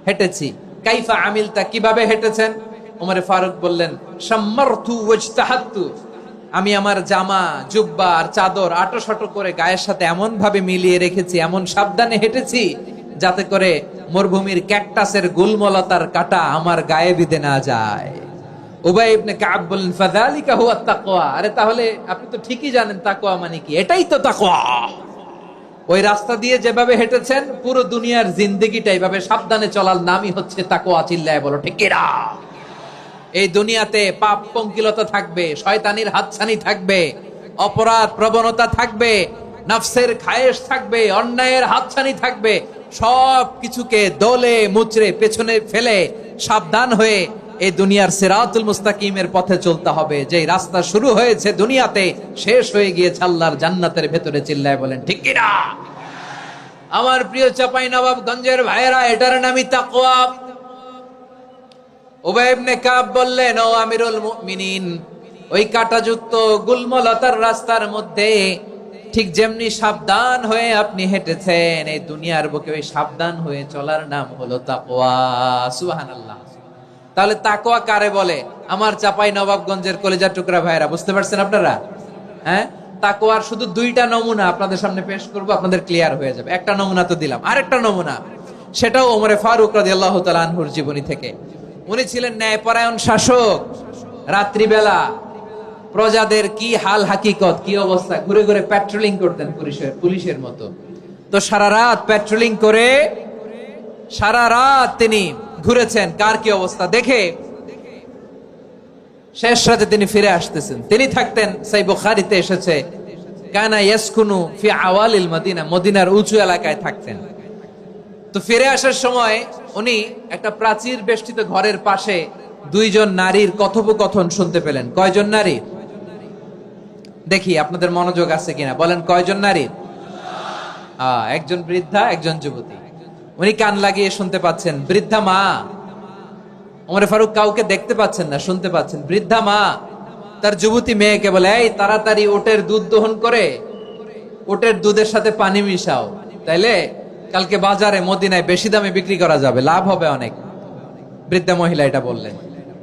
হেঁটেছি। কাইফা আমিলতা, কিভাবে হেঁটেছেন? ওমরে ফারুক বললেন, শাম্মারতু ওয়াজতাহাতু, আমি আমার জামা, জুব্বা আর চাদর আটোসাটো করে গায়ের সাথে এমন ভাবে মিলিয়ে রেখেছি, এমন সাবধানে হেঁটেছি যাতে করে মরুভূমির ক্যাকটাসের গুলমলতার কাঁটা আমার গায়ে বিঁধে না যায়। উবাই ইবনে কাব বললেন, ফাযালিকা হুয়া তাকওয়া। আরে তাহলে আপনি তো ঠিকই জানেন তাকওয়া মানে কি, এটাই তো তাকওয়া। ওই রাস্তা দিয়ে যেভাবে হেঁটেছেন, পুরো দুনিয়ার জিন্দেগিটা এইভাবে সাবধানে চলার নামই হচ্ছে তাকওয়া। চিল্লায় বলো ঠিক কিনা? এই দুনিয়াতে পাপ পঙ্কিলতা থাকবে, শয়তানির হাতছানি থাকবে, অপরাধ প্রবণতা থাকবে, নফসের খায়েশ থাকবে, অন্যায়ের হাতছানি থাকবে। সব কিছুকে দলে মুচড়ে পেছনে ফেলে সাবধান হয়ে এই দুনিয়ার সিরাতুল মুস্তাকিমের পথে চলতে হবে। যে রাস্তা শুরু হয়েছে দুনিয়াতে, শেষ হয়ে গিয়েছে আল্লাহর জান্নাতের ভেতরে। চিল্লায় বলেন ঠিক কিনা? আমার প্রিয় চাপাই নবাবগঞ্জের ভাইয়েরা, এটার নামই তাকওয়া। উবাই ইবনে কাব বললেন, ও আমিরুল মুমিনিন, ওই কাঁটাযুক্ত গুলমলতার রাস্তার মধ্যে ঠিক যেমনি সাবধান হয়ে আপনি হেঁটেছেন, এই দুনিয়ার বুকে ওই সাবধান হয়ে চলার নাম হলো তাকওয়া। সুবহানাল্লাহ। তাহলে তাকওয়া কারে বলে? আমার চাপাই নবাবগঞ্জের কলেজার টুকরা ভাইরা, বুঝতে পারছেন আপনারা? হ্যাঁ, তাকওয়ার শুধু দুইটা নমুনা আপনাদের সামনে পেশ করব, আপনাদের ক্লিয়ার হয়ে যাবে। একটা নমুনা তো দিলাম, আরেকটা নমুনা, সেটাও ওমরে ফারুক রাদিয়াল্লাহু তাআলা আনহুর জীবনী থেকে। উনি ছিলেন ন্যায়পরায়ণ শাসক। রাত্রিবেলা প্রজাদের কি হাল হাকিকত, কি অবস্থা, ঘুরে ঘুরে প্যাট্রোলিং করতেন পুলিশের মতো। তো সারা রাত প্যাট্রোলিং করে সারা রাত তিনি ঘুরেছেন কার কি অবস্থা দেখে। শেষ রাতে তিনি ফিরে আসতেছেন। তিনি থাকতেন, সেই বুখারীতে এসেছে, কানা ইয়াসকুনু ফি আওয়ালিল মদিনা, মদিনার উঁচু এলাকায় থাকতেন। তো ফিরে আসার সময় উনি একটা প্রাচীর বেষ্টিত ঘরের পাশে দুইজন নারীর কথোপকথন শুনতে পেলেন। কয়জন নারী? দেখি আপনাদের মনোযোগ আছে কিনা, বলেন কয়জন নারী? একজন বৃদ্ধা, একজন যুবতী। উনি কান লাগিয়ে শুনতে পাচ্ছেন। বৃদ্ধা মা, ওমরে ফারুক কাউকে দেখতে পাচ্ছেন না, শুনতে পাচ্ছেন। বৃদ্ধা মা তার যুবতী মেয়েকে বলে, এই তাড়াতাড়ি ওটের দুধ দহন করে ওটের দুধের সাথে পানি মিশাও, তাইলে কালকে বাজারে মদিনায় বেশি দামে বিক্রি করা যাবে, লাভ হবে অনেক। বৃদ্ধা মহিলা এটা বললেন।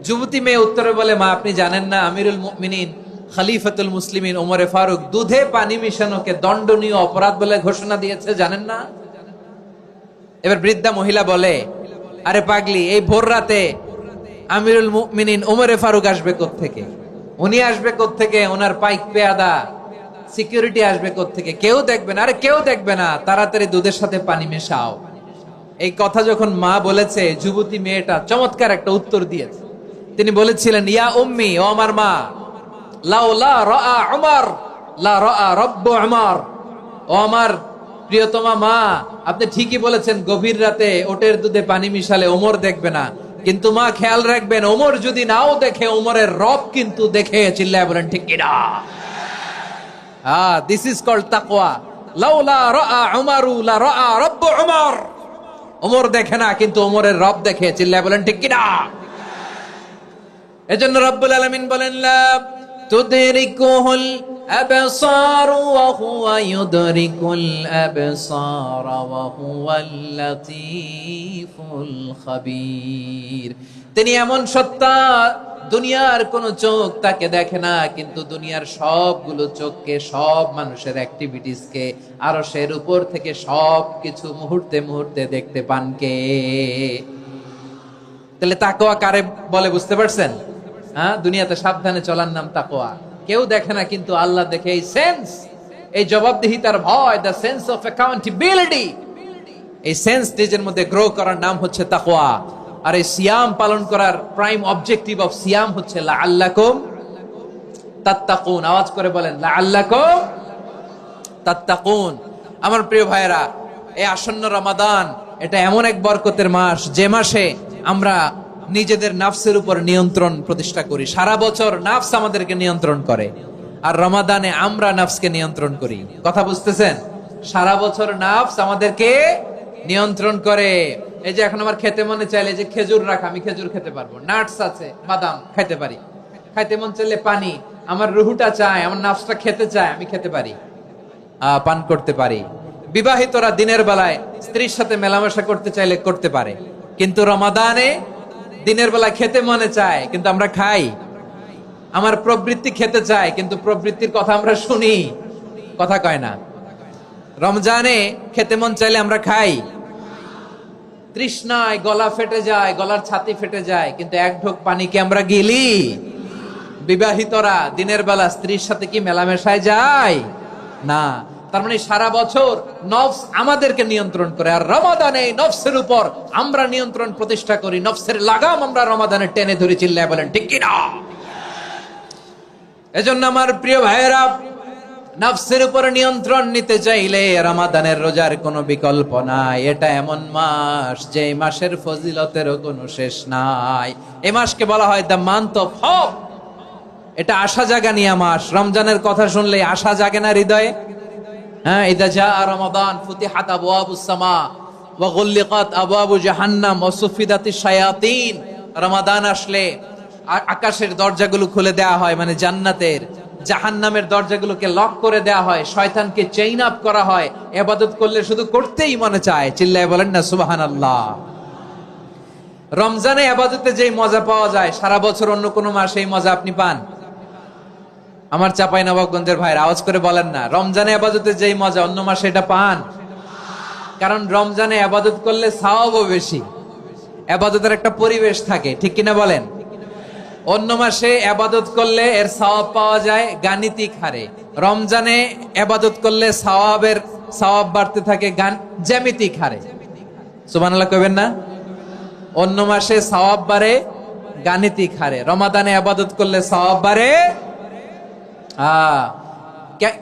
যুবতী মেয়ে উত্তরে বলে, মা আপনি জানেন না আমিরুল মুমিনিন খলিফাতুল মুসলিমিন ওমরে ফারুক দুধে পানি মিশানোকে দণ্ডনীয় অপরাধ বলে ঘোষণা দিয়েছে, জানেন না? এবার বৃদ্ধা মহিলা বলে, আরে পাগলি, এই ভোর রাতে আমিরুল মুমিনিন ওমরে ফারুক আসবে কোত্থেকে? উনি আসবে কোত্থেকে? ওনার পাইক পেয়াদা সিকিউরিটি আসবে কোত্থেকে? কেউ দেখবে না। আরে কেউ দেখবে না, তাড়াতাড়ি দুধের সাথে পানি মেশাও। এই কথা যখন মা বলেছে, যুবতী মেয়েটা চমৎকার একটা উত্তর দিয়েছে। তিনি বলেছিলেন, ইয়া উম্মি, ও আমার মা, লাউলা রাআ উমর লা রাআ রব্বু উমর। ও আমার প্রিয়তমা মা, আপনি ঠিকই বলেছেন, গভীর রাতে ওটের দুধে পানি মিশালে ওমর দেখবে না, কিন্তু মা খেয়াল রাখবেন, ওমর যদি নাও দেখে, ওমরের রব কিন্তু দেখে। চিল্লায় বলেন ঠিক কিনা? দিস ইজ কল্ড তাকওয়া। লাউলা রাআ উমরু লা রাআ রব্বু উমর। ওমর দেখে না, কিন্তু ওমরের রব দেখে। চিল্লায় বলেন ঠিক কিনা? এজন্য রব্বুল আলামিন বলেন, লা তুদরিকুহুল আবসার ওয়া হুয়া ইউদরিকুল আবসার ওয়া হুয়াল লাতীফুল খাবীর। তিনি এমন সত্তা, দুনিয়ার কোন চোখ তাকে দেখে না, কিন্তু দুনিয়ার সবগুলো চোখকে, সব মানুষের অ্যাক্টিভিটিসকে, আরশের উপর থেকে সবকিছু মুহূর্তে মুহূর্তে দেখতে পান কে? তাহলে তাকওয়া কারে বলে বুঝতে পারছেন? দুনিয়াতে সাবধানে চলার নাম তাকওয়া। কেউ দেখে না, কিন্তু আল্লাহ দেখে। এই সেন্স, এই জবাবদিহিতার ভয়, দ্য সেন্স অফ অ্যাকাউন্টেবিলিটি, এই সেন্স নিজের মধ্যে গ্রো করার নাম হচ্ছে তাকওয়া। আর এই সিয়াম পালন করার প্রাইম অবজেক্টিভ অফ সিয়াম হচ্ছে লাআল্লাকুম তাত্তাকুন। আওয়াজ করে বলেন, লাআল্লাকুম তাত্তাকুন। আমার প্রিয় ভাইয়েরা, এই আসন্ন রমাদান, এটা এমন এক বরকতের মাস, যে মাসে আমরা নিজেদের নাফসের উপর নিয়ন্ত্রণ প্রতিষ্ঠা করি। সারা বছর নাফস আমাদেরকে নিয়ন্ত্রণ করে, আর রমাদানে আমরা নাফসকে নিয়ন্ত্রণ করি। কথা বুঝতেছেন? সারা বছর নাফস আমাদেরকে নিয়ন্ত্রণ করে। এই যে এখন আমার খেতে মনে চাইলে, যে খেজুর রাখা, আমি খেজুর খেতে পারবো, নাটস আছে, বাদাম খাইতে পারি। খাইতে মন চাইলে পানি, আমার রুহুটা চায়, আমার নাফসটা খেতে চায়, আমি খেতে পারি, পান করতে পারি। বিবাহিতরা দিনের বেলায় স্ত্রীর সাথে মেলামেশা করতে চাইলে করতে পারে, কিন্তু রমাদানে দিনের বেলা খেতে মনে চায়, কিন্তু আমরা খাই। আমার প্রবৃত্তি খেতে চায়, কিন্তু প্রবৃত্তির কথা আমরা শুনি, কথা কয় না। রমজানে খেতে মন চাইলে আমরা খাই, তৃষ্ণায় গলা ফেটে যায়, গলার ছাতি ফেটে যায়, কিন্তু এক ঢোক পানি কি আমরা গিলি? বিবাহিতরা দিনের বেলা স্ত্রীর সাথে কি মেলামেশায় যায়? না। তার মানে সারা বছর নফস আমাদেরকে নিয়ন্ত্রণ করে, আর রমাদানে নফসের উপর আমরা নিয়ন্ত্রণ প্রতিষ্ঠা করি। নফসের লাগাম আমরা রমাদানে টেনে ধরে। চিল্লায় বলেন ঠিক কিনা? এজন্য আমার প্রিয় ভাইয়েরা, নফসের উপর নিয়ন্ত্রণ নিতে চাইলে রমাদানের রোজার কোনো বিকল্প নাই। এটা এমন মাস, যে মাসের ফজিলতেরও কোনো শেষ নাই। এই মাসকে বলা হয় দ্য মান্থ অফ হোপ। এটা আশা জাগানিয়া মাস। রমজানের কথা শুনলে আশা জাগে না হৃদয়ে? ইদা জাআ রমাদান ফুতিহাত আবওয়াবুস সামা ওয়া গুল্লিকাত আবওয়াবু জাহান্নাম ওয়া সুফিদাতিশ শায়াতিন। রমাদান আসলে আকাশের দরজাগুলো খুলে দেয়া হয়, মানে জান্নাতের। জাহান্নামের দরজাগুলোকে লক করে দেয়া হয়, শয়তানকে চেইন আপ করা হয়। ইবাদত করলে শুধু করতেই মনে চায়। চিল্লায় বলেন না সুবহানাল্লাহ। রমজানে ইবাদতে যেই মজা পাওয়া যায়, সারা বছর অন্য কোনো মাসে এই মজা আপনি পান? আমার চাঁপাইনবাবগঞ্জের ভাইরা আওয়াজ করে বলেন না, রমজানে ইবাদতে যেই মজা অন্য মাসে এটা পান? কারণ রমজানে ইবাদত করলে সওয়াবও বেশি, ইবাদতের একটা পরিবেশ থাকে, ঠিক কিনা বলেন? অন্য মাসে ইবাদত করলে এর সওয়াব পাওয়া যায় গাণিতিক হারে, রমজানে ইবাদত করলে সওয়াব বাড়তে থাকে জ্যামিতিক হারে। সুবহানাল্লাহ কইবেন না? অন্য মাসে সওয়াব বাড়ে গাণিতিক হারে, রমাদানে ইবাদত করলে সওয়াব বাড়ে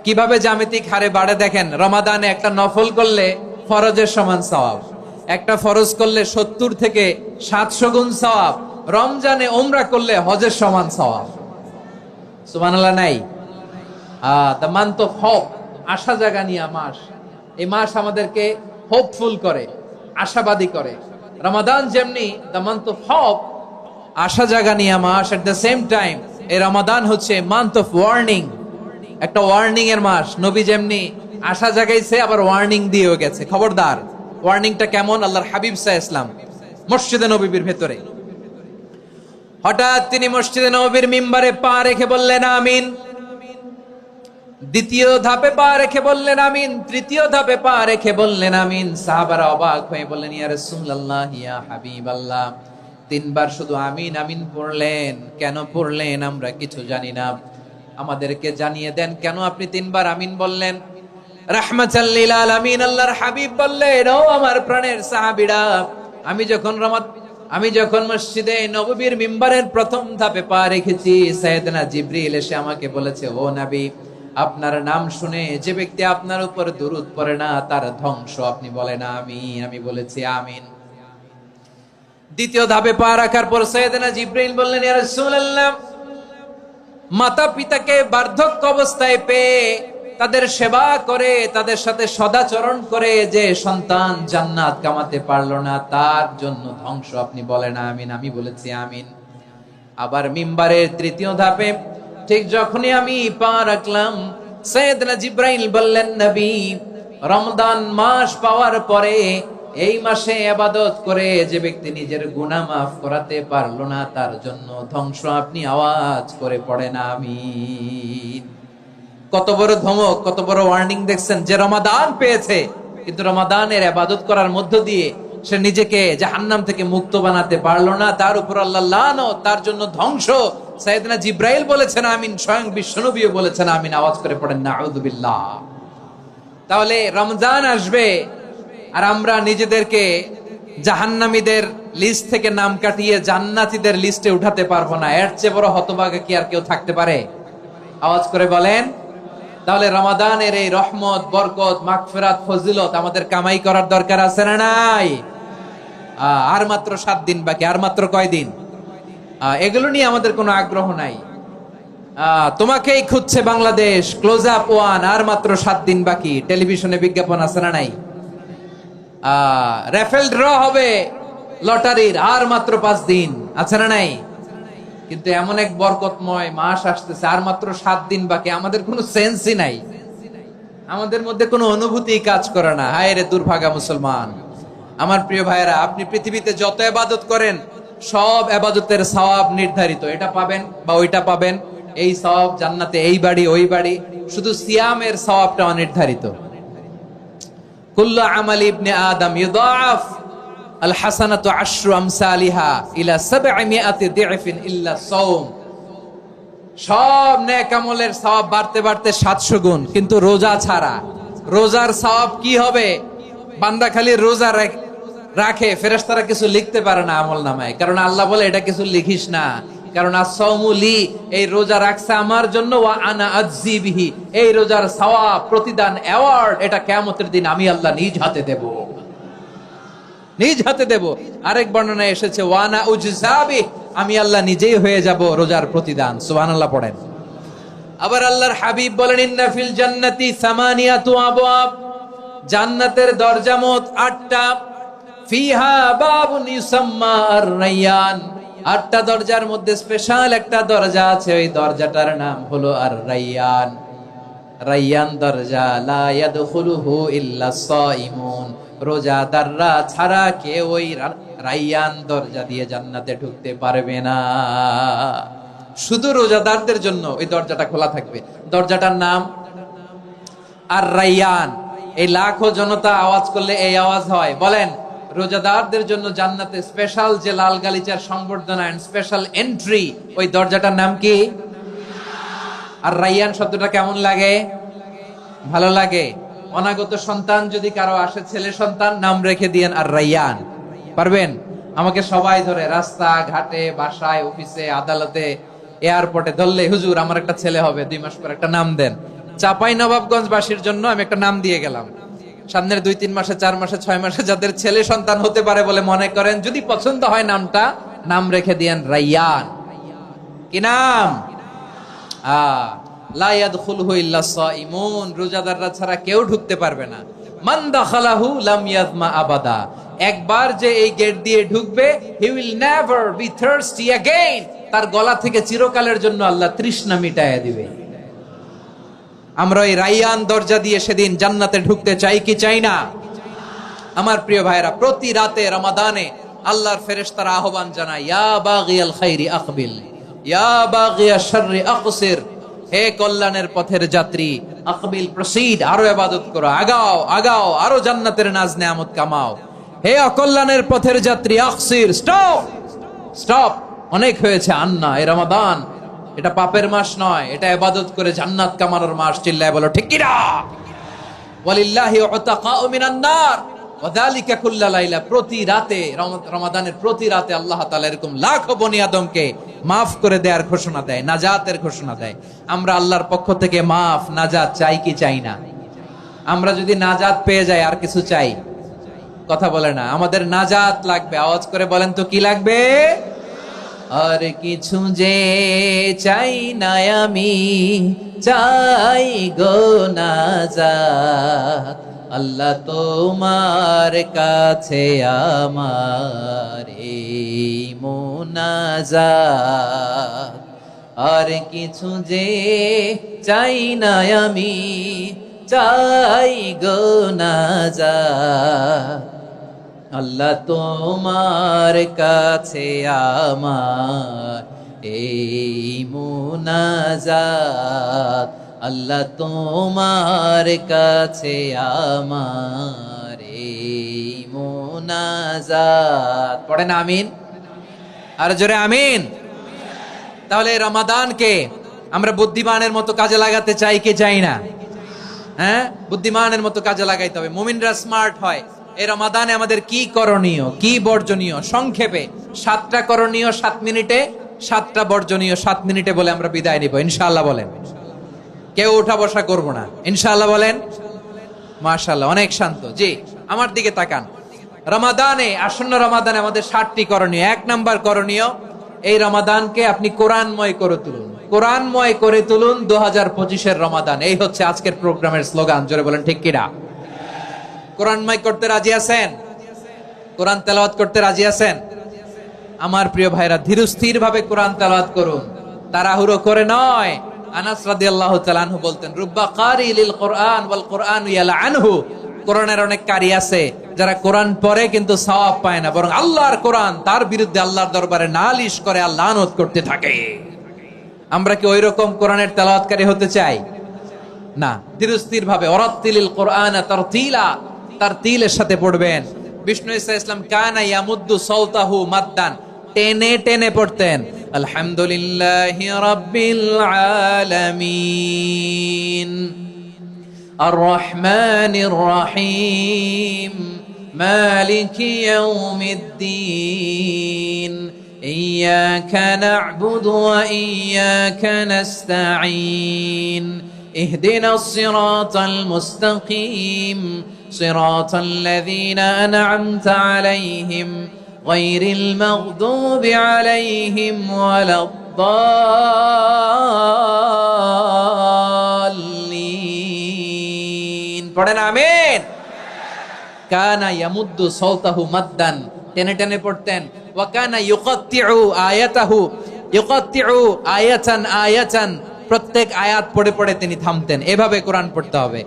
কিভাবে জ্যামিতিক হারে বাড়ে দেখেন। রমাদানে একটা নফল করলে ফরজের সমান সওয়াব, একটা ফরজ করলে 70 থেকে 700 গুণ সওয়াব। রমজানে উমরা করলে হজের সমান সওয়াব। সুবহানাল্লাহ নাই? দ্য মান্থ অফ হোপ, আশা জাগানিয়া মাস। এই মাস আমাদেরকে হোপফুল করে, আশাবাদী করে। রমাদান যেমনি দ্য মান্থ অফ হোপ, আশা জাগানিয়া মাস, এট দ্য সেম টাইম এই রমাদান হচ্ছে মান্থ অফ ওয়ার্নিং, একটা ওয়ার্নিং এর মাস। নবী যেমনি আশা জাগাইছে, আবার ওয়ার্নিং দিয়েও গেছে, খবরদার। ওয়ার্নিংটা কেমন? আল্লাহর হাবিব সাল্লাল্লাহু আলাইহি ওয়াসাল্লাম মসজিদে নববীর ভেতরে, হঠাৎ তিনি মসজিদে নববীর মিম্বারে পা রেখে বললেন আমিন। দ্বিতীয় ধাপে পা রেখে বললেন আমিন, তৃতীয় ধাপে পা রেখে বললেন আমিন। সাহাবারা অবাক হয়ে বললেন, ইয়া রাসূলুল্লাহ, ইয়া হাবিবাল্লাহ, 3 বার শুধু আমিন আমিন পড়লেন, কেন পড়লেন আমরা কিছু জানি না, আমাদেরকে জানিয়ে দেন কেন আপনি 3 বার আমিন বললেন। রাহমাতাল লিল আলামিন আল্লাহর হাবিব বললেন, ও আমার প্রাণের সাহাবীরা, আমি যখন মসজিদে নববীর মিম্বারের প্রথম ধাপে পা রেখেছি, সাইয়েদনা জিবরিল এসে আমাকে বলেছে, ও নবী, আপনার নাম শুনে যে ব্যক্তি আপনার উপর দুরূদ পড়ে না তার ধ্বংস। আপনি বলেন আমিন। আমি বলেছি আমিন। দ্বিতীয় ধাপে পা রাখার পর সাইয়েদনা জিবরিল বললেন, ইয়া রাসূলুল্লাহ, মাতা পিতাকে বার্ধক্য অবস্থায় পেয়ে তাদের সেবা করে, তাদের সাথে সদাচরণ করে যে সন্তান জান্নাত কামাতে পারলো না তার জন্য ধ্বংস। আপনি বলেন আমিন। আমি বলেছি আমিন। আবার মিম্বারের তৃতীয় ধাপে ঠিক যখনই আমি পা রাখলাম, সাইয়েদনা জিবরাইল বললেন, নবী, রমজান মাস পাওয়ার পরে এই মাসে ইবাদত করে যে ব্যক্তি নিজের গুনাহ মাফ করাতে পারলো না তার জন্য ধ্বংস। আপনি আওয়াজ করে পড়েন আমিন। কত বড় ধমক, কত বড় ওয়ার্নিং দেখছেন। যে রমাদান পেয়েছে কিন্তু রমাদানের ইবাদত করার মধ্য দিয়ে সে নিজেকে জাহান্নাম থেকে মুক্ত বানাতে পারলো না, তার উপর আল্লাহ লানত, তার জন্য ধ্বংস। সাইয়েদনা জিবরাইল বলেছেন আমিন, স্বয়ং বিশ্বনবীও বলেছেন আমিন। আওয়াজ করে পড়েন নাউযু বিল্লাহ। তাহলে রমজান আসবে আর আমরা নিজেদেরকে জাহান্নামীদের লিস্ট থেকে নাম কাটিয়ে জান্নাতীদের লিস্টে উঠাতে পারবো না। এর চেয়ে বড় হতভাগা কি আর কেউ থাকতে পারে? আওয়াজ করে বলেন। তাহলে রমাদানের এই রহমত, বরকত, মাগফিরাত, ফজিলত আমাদের কামাই করার দরকার আছে না নাই? আর মাত্র 7 দিন বাকি। আর মাত্র কয়দিন? এগুলো নিয়ে আমাদের কোনো আগ্রহ নাই। তোমাকেই খুঁজছে বাংলাদেশ, ক্লোজ আপ 1, আর মাত্র 7 দিন বাকি। টেলিভিশনে বিজ্ঞাপন আছে না নাই? রেফেল ড্র হবে লটারির, আর মাত্র 5 দিন, আছে না নাই? কিন্তু এমন এক বরকতময় মাস আসতেছে, আর মাত্র 7 দিন বাকি। আমাদের কোনো সেন্সই নাই, আমাদের মধ্যে কোনো অনুভূতি কাজ করে না। হায় রে দুর্ভাগা মুসলমান। আমার প্রিয় ভাইয়েরা, আপনি পৃথিবীতে যত ইবাদত করেন সব ইবাদতের সওয়াব নির্ধারিত। এটা পাবেন বা ওইটা পাবেন, এই সওয়াব জান্নাতে, এই বাড়ি ওই বাড়ি। শুধু সিয়ামের সওয়াবটা অনির্ধারিত। কুল্লু আমালি ইবনে আদম ইউদাআফ আল হাসানাতু আশরু আমসালিহা ইলা 700 দি'ফিন ইল্লা সাওম। সব নেক আমলের সওয়াব বাড়তে বাড়তে 700 গুণ, কিন্তু রোজা ছাড়া। রোজার সওয়াব কি হবে? বান্দা খালি রোজা রাখে, ফেরেশতারা কিছু লিখতে পারে না আমলনামায়, কারণ আল্লাহ বলে এটা কিছু লিখিস না, কারণ as-সাওমু লি, এই রোজা রাখছে আমার জন্য, ওয়া আনা আজজি বিহি, এই রোজার সওয়াব, প্রতিদান, অ্যাওয়ার্ড এটা কিয়ামতের দিন আমি আল্লাহ নিজ হাতে দেব, নিজ হাতে দেব। আরেক বর্ণনায় এসেছে ওয়ানা উজজাবি, আমি আল্লাহ নিজেই হয়ে যাব রোজার প্রতিদান। সুবহানাল্লাহ পড়েন। আবার আল্লাহর হাবিব বলেন, ইন্না ফিল জান্নাতি সামানিয়াতু আবওয়াব, জান্নাতের দরজা মোট 8টা। ফিহা বাবুন ইউসাম্মা আর-রায়্যান, 8টা দরজার মধ্যে স্পেশাল একটা দরজা আছে, ওই দরজাটার নাম হলো আর-রায়্যান। রায়্যান দরজা, লা ইয়াদখুলুহু ইল্লা সাইমুন, রোজাদাররা ছাড়া কেউ ওই রায়্যান দরজা দিয়ে জান্নাতে ঢুকতে পারবে না। শুধু রোজাদারদের জন্য ওই দরজাটা খোলা থাকবে। দরজাটার নাম আর-রায়্যান। এই লাখো জনতা আওয়াজ করলে এই আওয়াজ হয়। বলেন, রোজাদারদের জন্য জান্নাতে স্পেশাল যে লাল গালিচার সংবর্ধনা এন্ড স্পেশাল এন্ট্রি, ওই দরজাটার নাম কি? আর-রায়্যান শব্দটা কেমন লাগে? ভালো লাগে। অনাগত সন্তান যদি কারো আসে, ছেলে সন্তান, নাম রেখে দিয়েন আর-রায়্যান। পারবেন? আমাকে সবাই ধরে রাস্তা ঘাটে, বাসায়, অফিসে, আদালতে, এয়ারপোর্টে ধরলে, হুজুর আমার একটা ছেলে হবে 2 মাস পর, একটা নাম দেন। চাপাই নবাবগঞ্জ বাসীর জন্য আমি একটা নাম দিয়ে গেলাম। সামনের 2-3 মাসে, 4 মাসে, 6 মাসে যাদের ছেলে সন্তান হতে পারে বলে মনে করেন, যদি পছন্দ হয় নামটা, নাম রেখে দিয়েন রায়্যান। কি নাম? লা ইয়াদখুলুহু ইল্লা সাইমুন, রোজাদাররা ছাড়া কেউ ঢুকতে পারবে না। মান দাখালাহু লাম ইয়াজমা আবাদা, একবার যে এই গেট দিয়ে ঢুকবে, he will never be thirsty again, তার গলা থেকে চিরকালের জন্য আল্লাহ তৃষ্ণা মিটায়া দিবে। আমরা এই রায়্যান দরজা দিয়ে সেদিন জান্নাতে ঢুকতে চাই কি চাই না? আমার প্রিয় ভাইরা, প্রতি রাতে রমাদানে আল্লাহর ফেরেশতারা আহ্বান জানায়, ইয়া বাগিয়াল খাইরি আকবিল, ইয়া বাগিয়াশ শাররি আকসির, হে কল্যাণের পথের যাত্রী, আকবিল, প্রসিড, আরো ইবাদত করো, আগাও আগাও, আরো জান্নাতের নাজ নেয়ামত কামাও। হে অকল্যাণের পথের যাত্রী, আকসির, স্টপ স্টপ, অনেক হয়েছে। আন্না, এই রমাদান এটা পাপের মাস নয়, এটা ইবাদত করে জান্নাত কামানোর মাস। চিল্লায় বলো ঠিক কি না? ওয়ালিল্লাহি উতাকাউ মিনান নার ওয়া যালিকা কুল্লা লাইলা। প্রতি রাতে, রমাদানের প্রতি রাতে আল্লাহ তাআলা এরকম লাখো বনি আদমকে মাফ করে দেওয়ার ঘোষণা দেয়, নাজাতের ঘোষণা দেয়। আমরা আল্লাহর পক্ষ থেকে মাফ, নাজাত চাই কি চাই না? আমরা যদি নাজাত পেয়ে যাই আর কিছু চাই? কথা বলে না। আমাদের নাজাত লাগবে। আওয়াজ করে বলেন তো কি লাগবে? আর কিছু যে চাই না আমি, চাই গো নাজাত। আল্লাহ তোমার কাছে আমার এই মুনাজাত। আর কিছু যে চাই না আমি, চাই গো নাজাত। আল্লাহ তোমার কাছে আমার এই মুনাজাত। আল্লাহ তোমার কাছে আমার এই মুনাজাত। পড়েন আমিন, আর জোরে আমিন। তাহলে রমাদানকে আমরা বুদ্ধিমানের মতো কাজে লাগাতে চাই কি চাই না? হ্যাঁ, বুদ্ধিমানের মতো কাজে লাগাইতে হবে। মুমিনরা স্মার্ট হয়। এই রমাদানে আমাদের কি করণীয়, কি বর্জনীয়? সংক্ষেপে 7টা করণীয় 7 মিনিটে, 7টা বর্জনীয় 7 মিনিটে বলে আমরা বিদায় নিব ইনশাআল্লাহ। বলেন, কেউ উঠা বসা করব না ইনশাআল্লাহ। বলেন মাশাআল্লাহ, অনেক শান্ত। জি, আমার দিকে তাকান। রমাদানে, আসন্ন রমাদানে আমাদের 7টি করণীয়। 1 নাম্বার করণীয়, এই রমাদানকে আপনি কোরআনময় করে তুলুন। কোরআনময় করে তুলুন 2025-এর রমাদান। এই হচ্ছে আজকের প্রোগ্রামের স্লোগান। জোরে বলেন ঠিক কিনা? কোরআনময় করতে রাজি আছেন? কোরআন তেলাওয়াত করতে রাজি আছেন? আমার প্রিয় ভাইরা, ধীরস্থির ভাবে কোরআন তেলাওয়াত করুন, তাড়াহুড়ো করে নয়। আনাস রাদিয়াল্লাহু তাআলা আনহু বলতেন, রুব্বা কারি লিল কোরআন ওয়াল কোরআন ইয়ালআনহু। কোরআনের অনেক কারি আছে যারা কোরআন পড়ে কিন্তু সওয়াব পায় না, বরং আল্লাহর কোরআন তার বিরুদ্ধে আল্লাহর দরবারে নালিশ করে আর লানত করতে থাকে। আমরা কি ওইরকম কোরআনের তেলাওয়াতকারী হতে চাই? না। ধীরস্থির ভাবে, ওয়ারাত্তিলিল কোরআন তারতিলা, তারতিলের সাথে পড়বেন। বিষ্ণু ঈসা ইসলাম কানা ইয়ামুদ্দু সাওতাহু মাদ্দান, টেনে টেনে পড়তেন। আলহামদুলিল্লাহি রাব্বিল আলামিন আর রহমানির রহিম মালিকি ইয়াউমিদ্দিন ইয়্যাকা না'বুদু ওয়া ইয়্যাকা নাস্তাঈন اهدنا الصراط المستقيم صراط الذين أنعمت عليهم غير المغضوب عليهم ولا الضالين পড়েন আমিন। কানা ইয়ামুদ্দু সাওতাহু মাদ্দান, টেনে টেনে পড়তেন। ওয়া কানা ইউকাত্তিউ আয়াতাহু, ইউকাত্তিউ আয়াতান আয়াতান, প্রত্যেক আয়াত পড়ে পড়ে তিনি থামতেন। এভাবে কোরআন পড়তে হবে।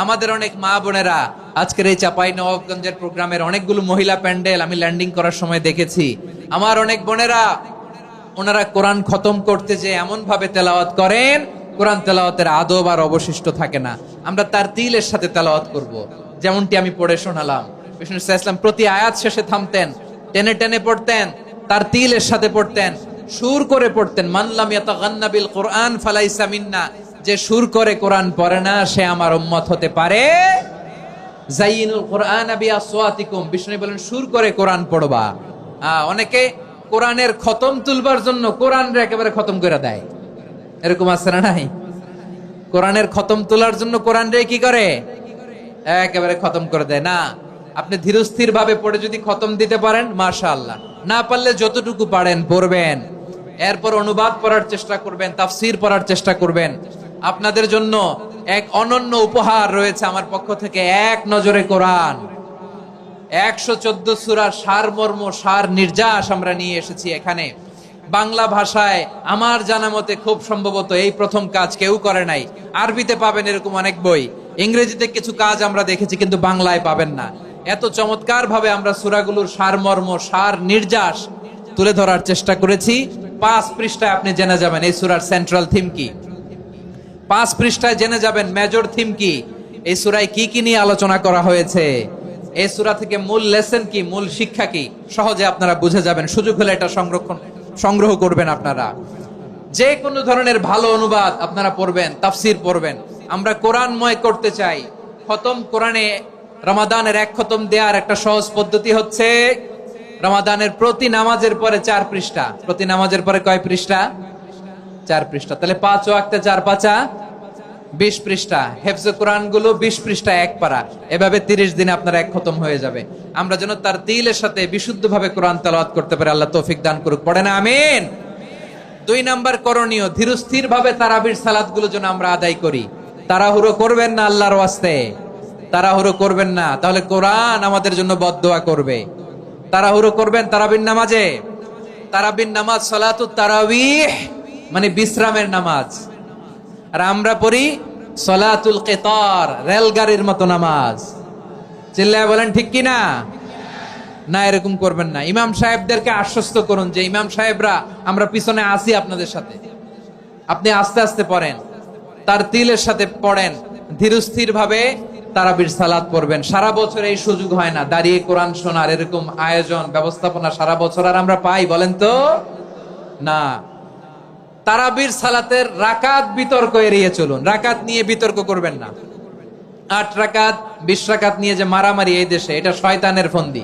আমাদের অনেক মা বোনেরা আজকের এই চাঁপাইনবাবগঞ্জের প্রোগ্রামের অনেকগুলো মহিলা প্যান্ডেল আমি ল্যান্ডিং করার সময় দেখেছি। আমার অনেক বোনেরা, ওনারা কোরআন খতম করতে যে এমন ভাবে তেলাওয়াত করেন, কোরআন তেলাওয়াতের আদব আর অবশিষ্ট থাকে না। আমরা তারতিলের সাথে তেলাওয়াত করব, যেমনটি আমি পড়ে শোনালাম। বিষ্ণু ইসলাম প্রতি আয়াত শেষে থামতেন, টেনে টেনে পড়তেন, তারতিলের সাথে পড়তেন, সুর করে পড়তেন। মান লাম ইয়াতাগান্না বিল কোরআন ফালাইসা মিন্না, যে সুর করে কোরআন পড়ে না সে আমার উম্মত হতে পারে। যাইনুল কোরআন বিআসওয়াতিকুম, বিষ্ণু বলেন সুর করে কোরআন পড়বা। অনেকে কোরআনের খতম তুলবার জন্য কোরআনরে একেবারে খতম করে দেয়, এরকম আছে না নাই? কোরআনের খতম তোলার জন্য কোরআনরে কি করে? একেবারে খতম করে দেয়। না, আপনি ধীরস্থির ভাবে পড়ে যদি খতম দিতে পারেন মাশাআল্লাহ, না পারলে যতটুকু পারেন পড়বেন। এরপর অনুবাদ পড়ার চেষ্টা করবেন, তাফসীর পড়ার চেষ্টা করবেন। আপনাদের জন্য এক অনন্য উপহার রয়েছে আমার পক্ষ থেকে, এক নজরে কোরআন। 114 সূরার সারমর্ম, সার নির্যাস আমরা নিয়ে এসেছি এখানে বাংলা ভাষায়। আমার জানা মতে খুব সম্ভবত এই প্রথম কাজ কেউ করে নাই। আরবিতে পাবেন এরকম অনেক বই, ইংরেজিতে কিছু কাজ আমরা দেখেছি, কিন্তু বাংলায় পাবেন না। এত চমৎকার ভাবে আমরা সূরাগুলোর সারমর্ম, সার নির্যাস তুলে ধরার চেষ্টা করেছি। 5 পৃষ্ঠায় আপনি জেনে যাবেন এই সূরার সেন্ট্রাল থিম কি। 5 পৃষ্ঠায় জেনে যাবেন মেজর থিম কি, এই সূরায় কি কি নিয়ে আলোচনা করা হয়েছে, এই সূরা থেকে মূল লেসন কি, মূল শিক্ষা কি, সহজে আপনারা বুঝে যাবেন। সুযোগ হলে এটা সংগ্রহ করবেন আপনারা। যে কোনো ধরনের ভালো অনুবাদ আপনারা পড়বেন, তাফসীর পড়বেন। আমরা কোরআনময় করতে চাই, খতম কোরআনে রমাদানের এক খতম দেওয়ার একটা সহজ পদ্ধতি হচ্ছে রমাদানের প্রতি নামাজের পরে 4 পৃষ্ঠা, প্রতি নামাজের পরে কয় পৃষ্ঠা? 4 পৃষ্ঠা। তাহলে 5 ওয়াক্তে 4 পাঁচা 20 পৃষ্ঠা। হেফজে কোরআন গুলো 20 পৃষ্ঠা এক পারা, এভাবে 30 দিনে আপনার এক খতম হয়ে যাবে। আমরা যেন তার তিলের সাথে বিশুদ্ধভাবে কোরআন তেলাওয়াত করতে পারি, আল্লাহ তৌফিক দান করুক। পড়ে না আমিন। 2 নাম্বার করণীয়, ধীরস্থির ভাবে তারাবির সালাত গুলো যেন আমরা আদায় করি। তাড়াহুড়ো করবেন না আল্লাহর ওয়াস্তে, তাড়াহুড়ো করবেন না, তাহলে কোরআন আমাদের জন্য বদদোয়া করবে। তাড়াহুড়ো করবেন তারাবির নামাজে। তারাবির নামাজ সালাতুত তারাবিহ মানে বিশ্রামের নামাজ, আর আমরা পড়ি সালাতুল কিতার, রেলগাড়ির মতো নামাজ। চিল্লায় বলেন ঠিক কি না? না, এরকম করবেন না। ইমাম সাহেবদেরকে আশ্বস্ত করুন যে ইমাম সাহেবরা আমরা পিছনে আসি আপনাদের সাথে, আপনি আস্তে আস্তে পড়েন, তার তিলের সাথে পড়েন, ধীরস্থির ভাবে তারাবির সালাত পড়বেন। সারা বছর এই সুযোগ হয় না দাঁড়িয়ে কোরআন শোনার, এরকম আয়োজন ব্যবস্থাপনা সারা বছর আর আমরা পাই বলেন তো? না। তারাবির সালাতের রাকাত বিতর্ক এড়িয়ে চলুন, রাকাত নিয়ে বিতর্ক করবেন না। 8 রাকাত 20 রাকাত নিয়ে যে মারামারি এই দেশে, এটা শয়তানের ফন্দি।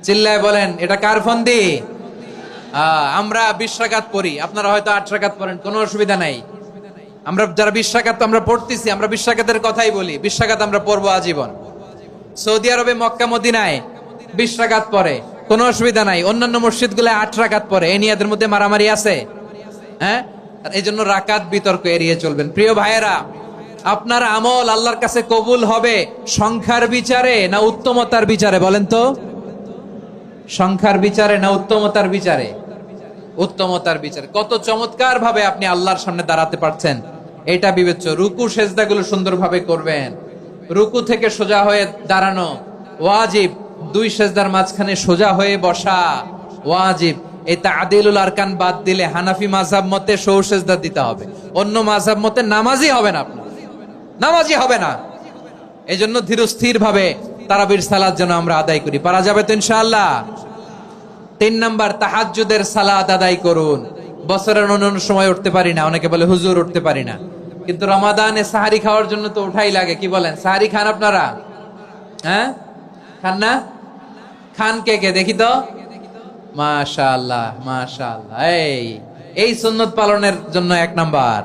চিল্লায় বলেন এটা কার ফন্দি? আমরা 20 রাকাত পড়ি, আপনারা হয়তো 8 রাকাত পড়েন, কোনো অসুবিধা নাই। আমরা যারা 20 রাকাত আমরা পড়তেছি, আমরা 20 রাকাতের কথাই বলি, 20 রাকাত আমরা পড়বো আজীবন। সৌদি আরবে মক্কা মদিনায় 20 রাকাত পড়ে, কোনো অসুবিধা নাই। অন্যান্য মসজিদ গুলো 8 রাকাত পড়ে, এই নিয়ে এদের মধ্যে মারামারি আছে? হ্যাঁ, এই জন্য রাকাত বিতর্ক এড়িয়ে চলবেন। প্রিয় ভাইয়েরা, আপনার আমল আল্লাহর কাছে কবুল হবে সংখ্যার বিচারে না উত্তমতার বিচারে বলেন তো? সংখ্যার বিচারে না উত্তমতার বিচারে? উত্তমতার বিচারে। কত চমৎকার ভাবে আপনি আল্লাহর সামনে দাঁড়াতে পারছেন এটা বিবেচ্য। রুকু সেজদাগুলো সুন্দরভাবে করবেন, রুকু থেকে সোজা হয়ে দাঁড়ানো ওয়াজিব, 2 সেজদার মাঝখানে সোজা হয়ে বসা ওয়াজিব। এই তাদিলুল আরকান বাদ দিলে হানাফি মাযহাব মতে সৌ সেজদা দিতে হবে, অন্য মাযহাব মতে নামাজই হবে না, আপনার নামাজই হবে না। এই জন্য ধীরস্থির ভাবে তারাবির সালাত যেন আমরা আদায় করি। পারা যাবে তো ইনশাআল্লাহ? 3 নাম্বার, তাহাজ্জুদের সালাত আদায় করুন। বছরের অন্যান্য সময় উঠতে পারি না, অনেকে বলে হুজুর উঠতে পারি না, কিন্তু রমাদানে সাহারি খাওয়ার জন্য তো উঠাই লাগে। কি বলেন, সাহারি খান আপনারা? হ্যাঁ, খান না? খান কে কে দেখি তো? মাশাআল্লাহ মাশাআল্লাহ। এই সুন্নত পালনের জন্য 1 নাম্বার।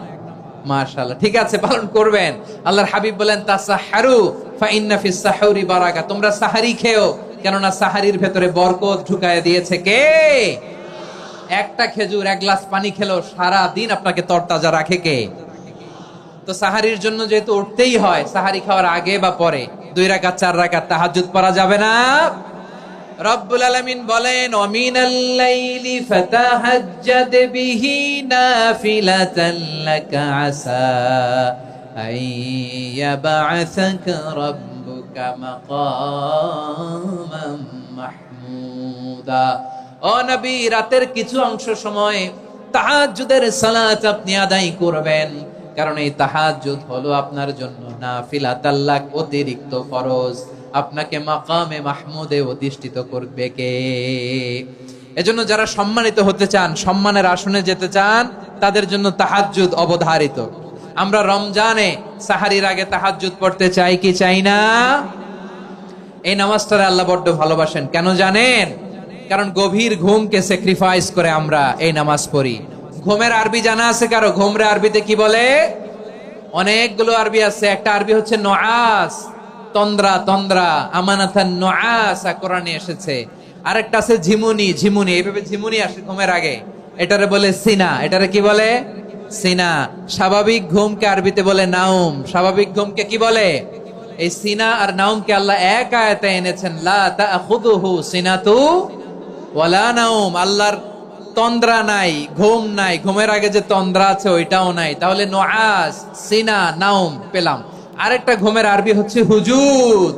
মাশাআল্লাহ, ঠিক আছে, পালন করবেন। আল্লাহর হাবিব বলেন তাসাহহারু ফা ইন্না ফিস সাহুরি বারাকা, তোমরা সাহারি খেও, কেননা সাহারির ভেতরে বরকত ঢুকায় দিয়েছে কে? একটা খেজুর 1 গ্লাস পানি খেলেও সারা দিন আপনাকে তরতাজা রাখে কে? তো সাহারির জন্য যেহেতু উঠতেই হয়, সাহারি খাওয়ার আগে বা পরে 2 রাকাত 4 রাকাত তাহাজ্জুদ পড়া যাবে না? রব্বুল আলামিন বলেন ওয়ামিনাল লাইলি ফাতাহাজ্জাদ বিহি নাফিলাতান লাকা আসা আইয়াবআসাকা রাব্বুকা মাকামান মাহমুদা। ও নবী, রাতের কিছু অংশ সময় তাহাজ্জুদের সালাত আপনি আদায় করবেন, কারণ এই তাহাজ্জুদ হলো আপনার জন্য নাফিলাতাল লাক, অতিরিক্ত ফরজ। আপনাকে মাকামে মাহমুদে অধিষ্ঠিত করবে কে? এজন্য যারা সম্মানিত হতে চান, সম্মানের আসনে যেতে চান, তাদের জন্য তাহাজ্জুদ অবধারিত। আমরা রমজানে সাহারির আগে তাহাজ্জুদ পড়তে চাই কি চাই না? এই নামাজটারে আল্লাহ বড্ড ভালোবাসেন। কেন জানেন? কারণ গভীর ঘুমকে স্যাক্রিফাইস করে আমরা এই নামাজ পড়ি। ঘুমের আরবি জানা আছে কারো? ঘুমরে আরবিতে কি বলে? অনেকগুলো আরবি আছে। একটা আরবি হচ্ছে নুআস, তন্দ্রা, তন্দ্রা, আমানাতান নুআসা কোরআনে এসেছে। আরেকটা আছে ঝিমুনি, ঝিমুনি, এইভাবে ঝিমুনি আসে ঘুমের আগে, এটারে বলে সিনা। এটারে কি বলে? সিনা। স্বাভাবিক ঘুমকে আরবিতে বলে নাউম। স্বাভাবিক ঘুমকে কি বলে? এই সিনা আর নাউমকে আল্লাহ এক আয়াতে এনেছেন, লা তাখুযুহু সিনাতু ওয়ালা নাউম। আল্লাহর তন্দ্রা নাই, ঘুম নাই, ঘুমের আগে যে তন্দ্রা আছে ওইটাও নাই। তাহলে নুআস, সিনা, নাউম পেলাম। আরেকটা ঘুমের আরবি হচ্ছে হুজুদ।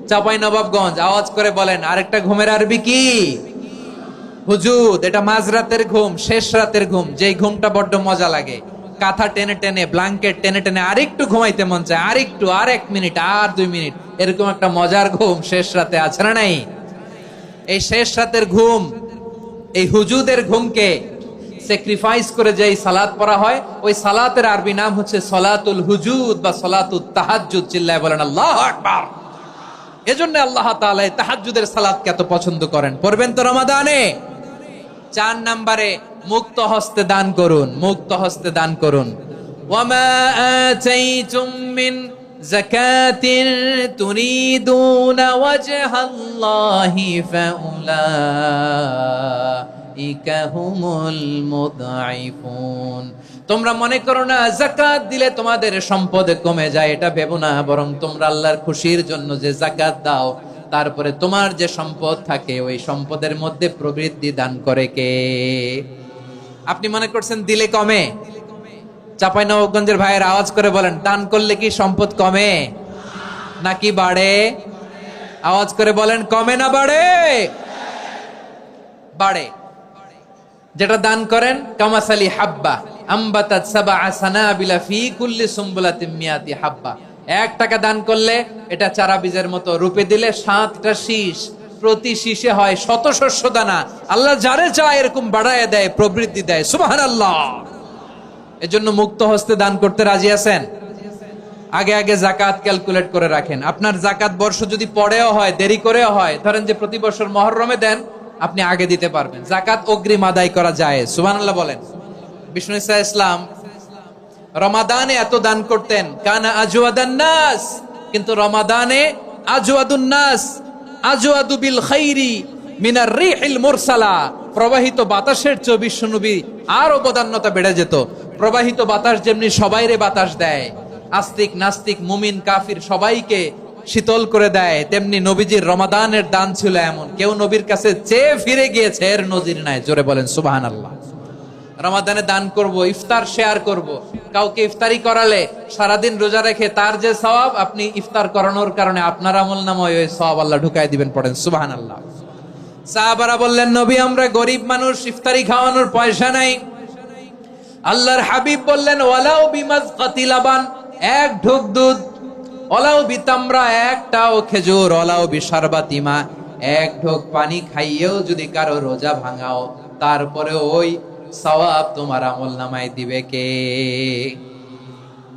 চাঁপাইনবাবগঞ্জ আওয়াজ করে বলেন, আরেকটা ঘুমের আরবি কি? হুজুদ। এটা মাঝরাতের ঘুম, শেষ রাতের ঘুম, যেই ঘুমটা বড্ড মজা লাগে। কাঁথা টেনে টেনে, ব্ল্যাঙ্কেট টেনে টেনে আরেকটু ঘুমাইতে মন চায়, আরেকটু, আর 1 মিনিট, আর 2 মিনিট, এরকম একটা মজার ঘুম শেষ রাতে আছে না নাই? এই শেষ রাতের ঘুম, এই হুজুদের ঘুমকে স্যাক্রিফাইস করে যে সালাত পড়া হয়, ওই সালাতের আরবি নাম হচ্ছে সলাতুল হুজুদ বা সলাতুত তাহাজ্জুদ। চিল্লায় বলেন আল্লাহু আকবার। এজন্য আল্লাহ তাআলা তাহাজ্জুদের সালাতকে এত পছন্দ করেন। পড়বেন তো রমাদানে। 4 নম্বরে মুক্ত হস্তে দান করুন, মুক্ত হস্তে দান করুন। ওয়ামা আতাইতুম মিন যাকাতিন তুরিদুনা ওয়াজহাল্লাহি ফাউলাইকা হুমুল মুদঈফুন। তোমরা মনে করো না যাকাত দিলে তোমাদের সম্পদ কমে যায়, এটা ভেবো না, বরং তোমরা আল্লাহর খুশির জন্য যে যাকাত দাও, তারপরে তোমার যে সম্পদ থাকে ওই সম্পদের মধ্যে প্রবৃদ্ধি দান করে কে? আপনি মনে করছেন দিলে কমে? চাঁপাইনবাবগঞ্জের ভাইয়ের আওয়াজ করে বলেন, দান করলে কি সম্পদ কমে নাকি বাড়ে? আওয়াজ করে বলেন, কমে না বাড়ে? বাড়ে। যেটা দান করেন কামাসালি হাব্বা আম্বাতাত সাবআ সানাবিলা ফি কুল্লি সুমবুলাতিন মিয়াতি হাব্বা। 1 টাকা দান করলে এটা চারা বীজের মতো, রূপে দিলে 7টা শীষ, প্রতি শীষে হয় 100 শস্য দানা। আল্লাহ যারে চায় এরকম বাড়ায় দেয়, প্রবৃদ্ধি দেয়। সুবহানাল্লাহ। এজন্য মুক্ত হস্তে দান করতে রাজি আছেন? আগে আগে যাকাত ক্যালকুলেট করে রাখেন। আপনার যাকাত বর্ষ যদি পরেও হয়, দেরি করেও হয়, ধরেন যে প্রতি বছর মুহররমে দেন, আপনি আগে দিতে পারবেন। যাকাত অগ্রিম আদায় করা যায়। সুবহানাল্লাহ বলেন। বিষ্ণু ইসা ইসলাম রমাদানে এত দান করতেন, কানা আজওয়াদান নাস, কিন্তু রমাদানে আজওয়াদুন নাস আজওয়াদু বিল খাইরি মিনার রিহিল মুরসালা। প্রবাহিত বাতাসের চেয়ে বিশ্বনবী আর অবদান্যতা বেড়ে যেত। প্রবাহিত বাতাস যেমনি সবাইরে বাতাস দেয়, আস্তিক নাস্তিক মুমিন কাফির সবাইকে শীতল করে দেয়, তেমনি নবীজির রমাদানের দান ছিল এমন, কেউ নবীর কাছে চেয়ে ফিরে গিয়েছে এর নজির নাই। জোরে বলেন সুবহানাল্লাহ। রমাদানে দান করব, ইফতার শেয়ার করব। কাউকে ইফতারি করালে সারাদিন রোজা রেখে তার যে সওয়াব, আপনি ইফতার করানোর কারণে আপনার আমলনামায় ওই সওয়াব আল্লাহ ঢুকায় দিবেন। পড়েন সুবহানাল্লাহ। সাহাবারা বললেন, নবী আমরা গরিব মানুষ, ইফতারি খাওয়ানোর পয়সা নাই। আল্লাহর হাবিব বললেন, ওয়ালাউ বিমাজকাতি লাবান, 1 ঢোক দুধ, ওয়ালাউ বিতামরা, 1টাও খেজুর, ওয়ালাউ বিশারবাতি মা, 1 ঢোক পানি খাইয়েও যদি কারো রোজা ভাঙাও, তারপরে ওই সওয়াব তোমার আমলনামায় দিবে কে?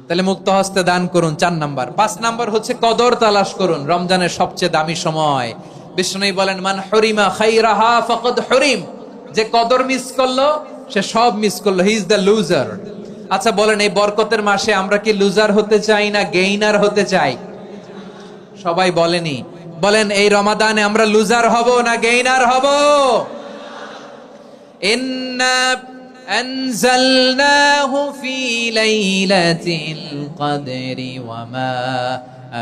তাহলে মুক্ত হস্তে দান করুন 4 নাম্বার। 5 নাম্বার হচ্ছে কদর তালাশ করুন। রমজানের সবচেয়ে দামি সময়। বিষ্ণু বলেন, মান হুরিমা খাইরাহা ফাকাদ হুরিম। যে কদর মিস করলো সে সব মিস করলো, হি ইজ দ্য লুজার। আচ্ছা বলেন, এই বরকতের মাসে আমরা কি লুজার হতে চাই না গেইনার হতে চাই? সবাই বলেনি। বলেন, এই রমাদানে আমরা লুজার হব না গেইনার হব? ইন্না আনজালনাহু ফি লাইলাতিল কদরি ওয়া মা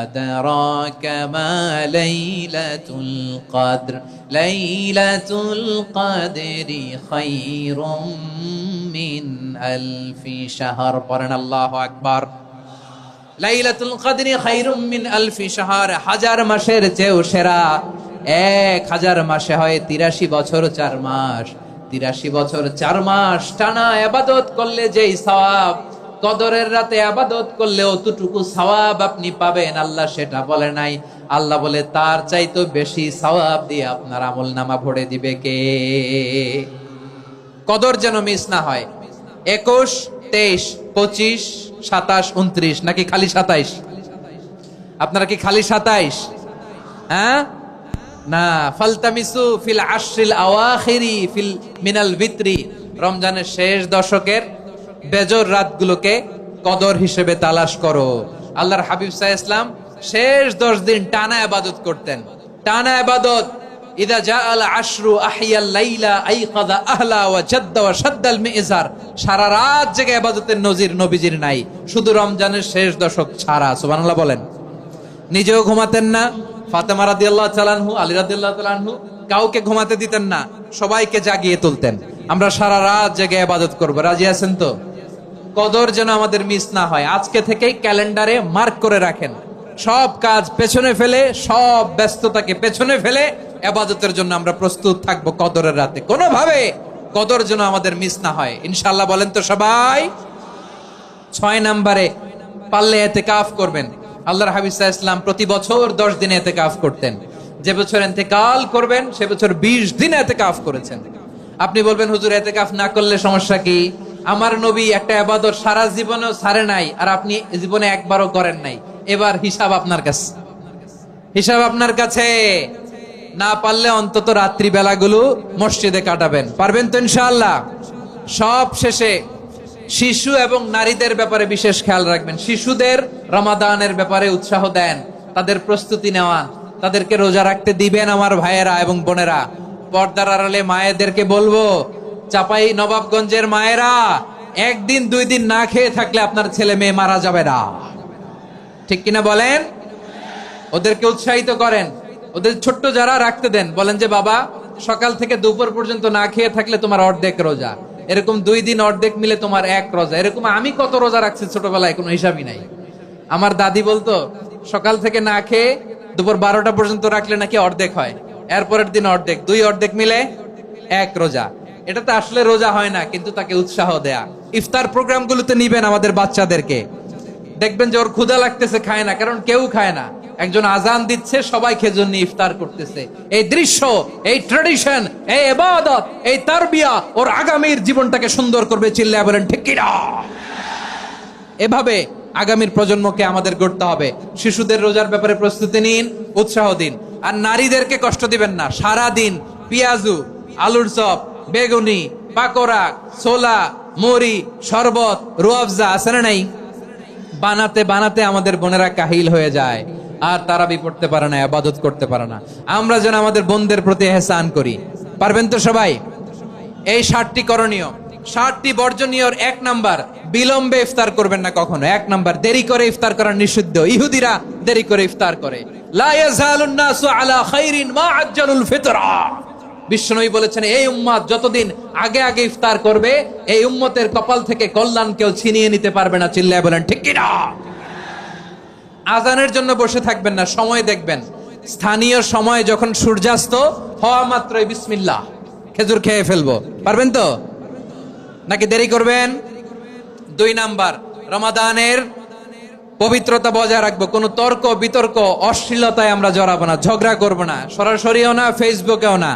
আদরাকা মা লাইলাতুল কদর লাইলাতুল কদরি খায়রুম মিন আলফি শাহর। পড়েন আল্লাহু আকবার। লাইলাতুল কদরি খায়রুম মিন আলফি শাহর, 1000 মাসের চেয়েও সেরা। 1000 মাসে হয় 83 বছর 4 মাস। 83 বছর 4 মাস টানা ইবাদত করলে যেই সওয়াব, কদরের রাতে ইবাদত করলে অতটুকু সওয়াব আপনি পাবেন, আল্লাহ সেটা বলে নাই। আল্লাহ বলে তার চাইতে বেশি সওয়াব দিয়ে আপনার আমলনামা ভরে দিবে কে? কদর যেন মিস না হয়। 21, 23, 25, 27, 29 নাকি খালি 27? আপনারা কি খালি 27? হ্যাঁ না, ফালতামিসু ফিল আশরিল আওয়াখিরি ফিল মিনাল ভিতরি। রমজানের শেষ দশকের বেজর রাতগুলোকে কদর হিসেবে তালাশ করো। আল্লাহর হাবিব সাল্লাল্লাহু আলাইহি ওয়াসাল্লাম শেষ 10 দিন টানা ইবাদত করতেন, টানা ইবাদত। ইদা জাআল আশরু আহিয়াল লাইলা আইকাযা আহলা ওয়া জাদ্দা ওয়া শাদ্দাল মিজার। সারা রাত জেগে ইবাদতের নজির নবীজির নাই, শুধু রমজানের শেষ দশক ছাড়া। সুবহানাল্লাহ বলেন। নিজেও ঘুমাতেন না। ফাতেমা রাদিয়াল্লাহু তাআলা আনহু, আলী রাদিয়াল্লাহু তাআলা আনহু কাউকে ঘুমাতে দিতেন না, সবাইকে জাগিয়ে তুলতেন। আমরা সারা রাত জেগে ইবাদত করব। রাজি আছেন তো? কদর যেন আমাদের মিস না হয়। আজকে থেকেই ক্যালেন্ডারে মার্ক করে রাখেন। সব কাজ পেছনে ফেলে, সব ব্যস্ততাকে পেছনে ফেলে ইবাদতের জন্য আমরা প্রস্তুত থাকবো কদরের রাতে। কোনোভাবে কদর যেন আমাদের মিস না হয়, ইনশাআল্লাহ। বলেন তো সবাই। 6 নম্বরে পারলে ইতিকাফ করবেন। আল্লাহর হাবিব সাল্লাল্লাহু আলাইহি ওয়াসাল্লাম প্রতি বছর 10 দিন ইতিকাফ করতেন। যে বছর ইন্তেকাল করবেন সে বছর 20 দিন ইতিকাফ করেছেন। আপনি বলবেন হুজুর এতেকাফ না করলে সমস্যা কি? আমার নবী একটা ইবাদত সারা জীবনেও ছাড়ে নাই, আর আপনি জীবনে একবারও করেন নাই। এবার হিসাব আপনার কাছে, হিসাব আপনার কাছে। না পারলে অন্তত রাত্রি বেলাগুলো মসজিদে কাটাবেন, পারবেন তো ইনশাআল্লাহ? সব শেষে শিশু এবং নারীদের ব্যাপারে বিশেষ খেয়াল রাখবেন। শিশুদের রমাদানের ব্যাপারে উৎসাহ দেন, তাদের প্রস্তুতি নেওয়ান, তাদেরকে রোজা রাখতে দিবেন। আমার ভাইয়েরা এবং বোনেরা, পর্দার আড়ালে মায়েদেরকে বলবো, চাপাই নবাবগঞ্জের মায়েরা, একদিন দুই দিন না খেয়ে থাকলে আপনার ছেলে মেয়ে মারা যাবে না, ঠিক কিনা বলেন? ওদেরকে উৎসাহিত করেন, ওদের ছোট্ট যারা রাখতে দেন, বলেন যে বাবা সকাল থেকে দুপুর পর্যন্ত না খেয়ে থাকলে তোমার অর্ধেক রোজা, এরকম 2 দিন অর্ধেক মিলে তোমার 1 রোজা। এরকম আমি কত রোজা রাখছি ছোটবেলায়, কোনো হিসাবই নাই। আমার দাদি বলতো সকাল থেকে না খেয়ে দুপুর 12টা পর্যন্ত রাখলে নাকি অর্ধেক হয়, এরপরের দিন অর্ধেক, 2 অর্ধেক মিলে 1 রোজা। এটা তো আসলে রোজা হয় না, কিন্তু তাকে উৎসাহ দেয়া। ইফতার প্রোগ্রামগুলোতে নিবেন আমাদের বাচ্চাদেরকে, দেখবেন যে ওর ক্ষুধা লাগতেছে, খায় না, কারণ কেউ খায় না। একজন আজান দিচ্ছে, সবাই খেজুর নিয়ে ইফতার করতেছে। এই দৃশ্য, এই ট্র্যাডিশন, এই ইবাদত, এই তারবিয়া ওর আগামীর জীবনটাকে সুন্দর করবে। চিল্লায়া বলেন ঠিক কি না? এভাবে আগামীর প্রজন্মকে আমাদের গড়তে হবে। শিশুদের রোজার ব্যাপারে প্রস্তুতি নিন, উৎসাহ দিন। আর নারীদেরকে কষ্ট দিবেন না। সারা দিন পেঁয়াজু, আলুর চপ, বেগুনি, পাকোড়া, ছোলা, মুড়ি, শরবত, রুয়াবজা আছে না নাই, বানাতে বানাতে আমাদের বোনেরা কাহিল হয়ে যায়, আর তারাবি পড়তে পারে না, ইবাদত করতে পারে না। আমরা যেন আমাদের বোনদের প্রতি ইহসান করি। পারবেন তো সবাই? এই 7টি করণীয়, 7টি বর্জনীয়র 1 নাম্বার, বিলম্বে ইফতার করবেন না কখনো। 1 নাম্বার, দেরি করে ইফতার করা নিষিদ্ধ। ইহুদিরা দেরি করে ইফতার করে। লা ইয়াজালুন নাসু আলা খাইরিন মা আজ্জালুল ফিতরা। বিশ্বনবী বলেছেন, এই উম্মত যতদিন আগে আগে ইফতার করবে, এই উম্মতের কপাল থেকে কল্যাণ কেউ ছিনিয়ে নিতে পারবে না। চিল্লায় বলেন ঠিক কি না? আজানের জন্য বসে থাকবেন না, সময় দেখবেন। স্থানীয় সময় যখন সূর্যাস্ত হওয়া মাত্রই বিসমিল্লাহ, খেজুর খেয়ে ফেলবো। পারবেন তো? নাকি দেরি করবেন? 2 নাম্বার, রমাদানের পবিত্রতা বজায় রাখবো। কোনো তর্ক বিতর্ক অশ্লীলতায় আমরা জড়াবো না, ঝগড়া করবো না, সরাসরিও না, ফেসবুকেও না।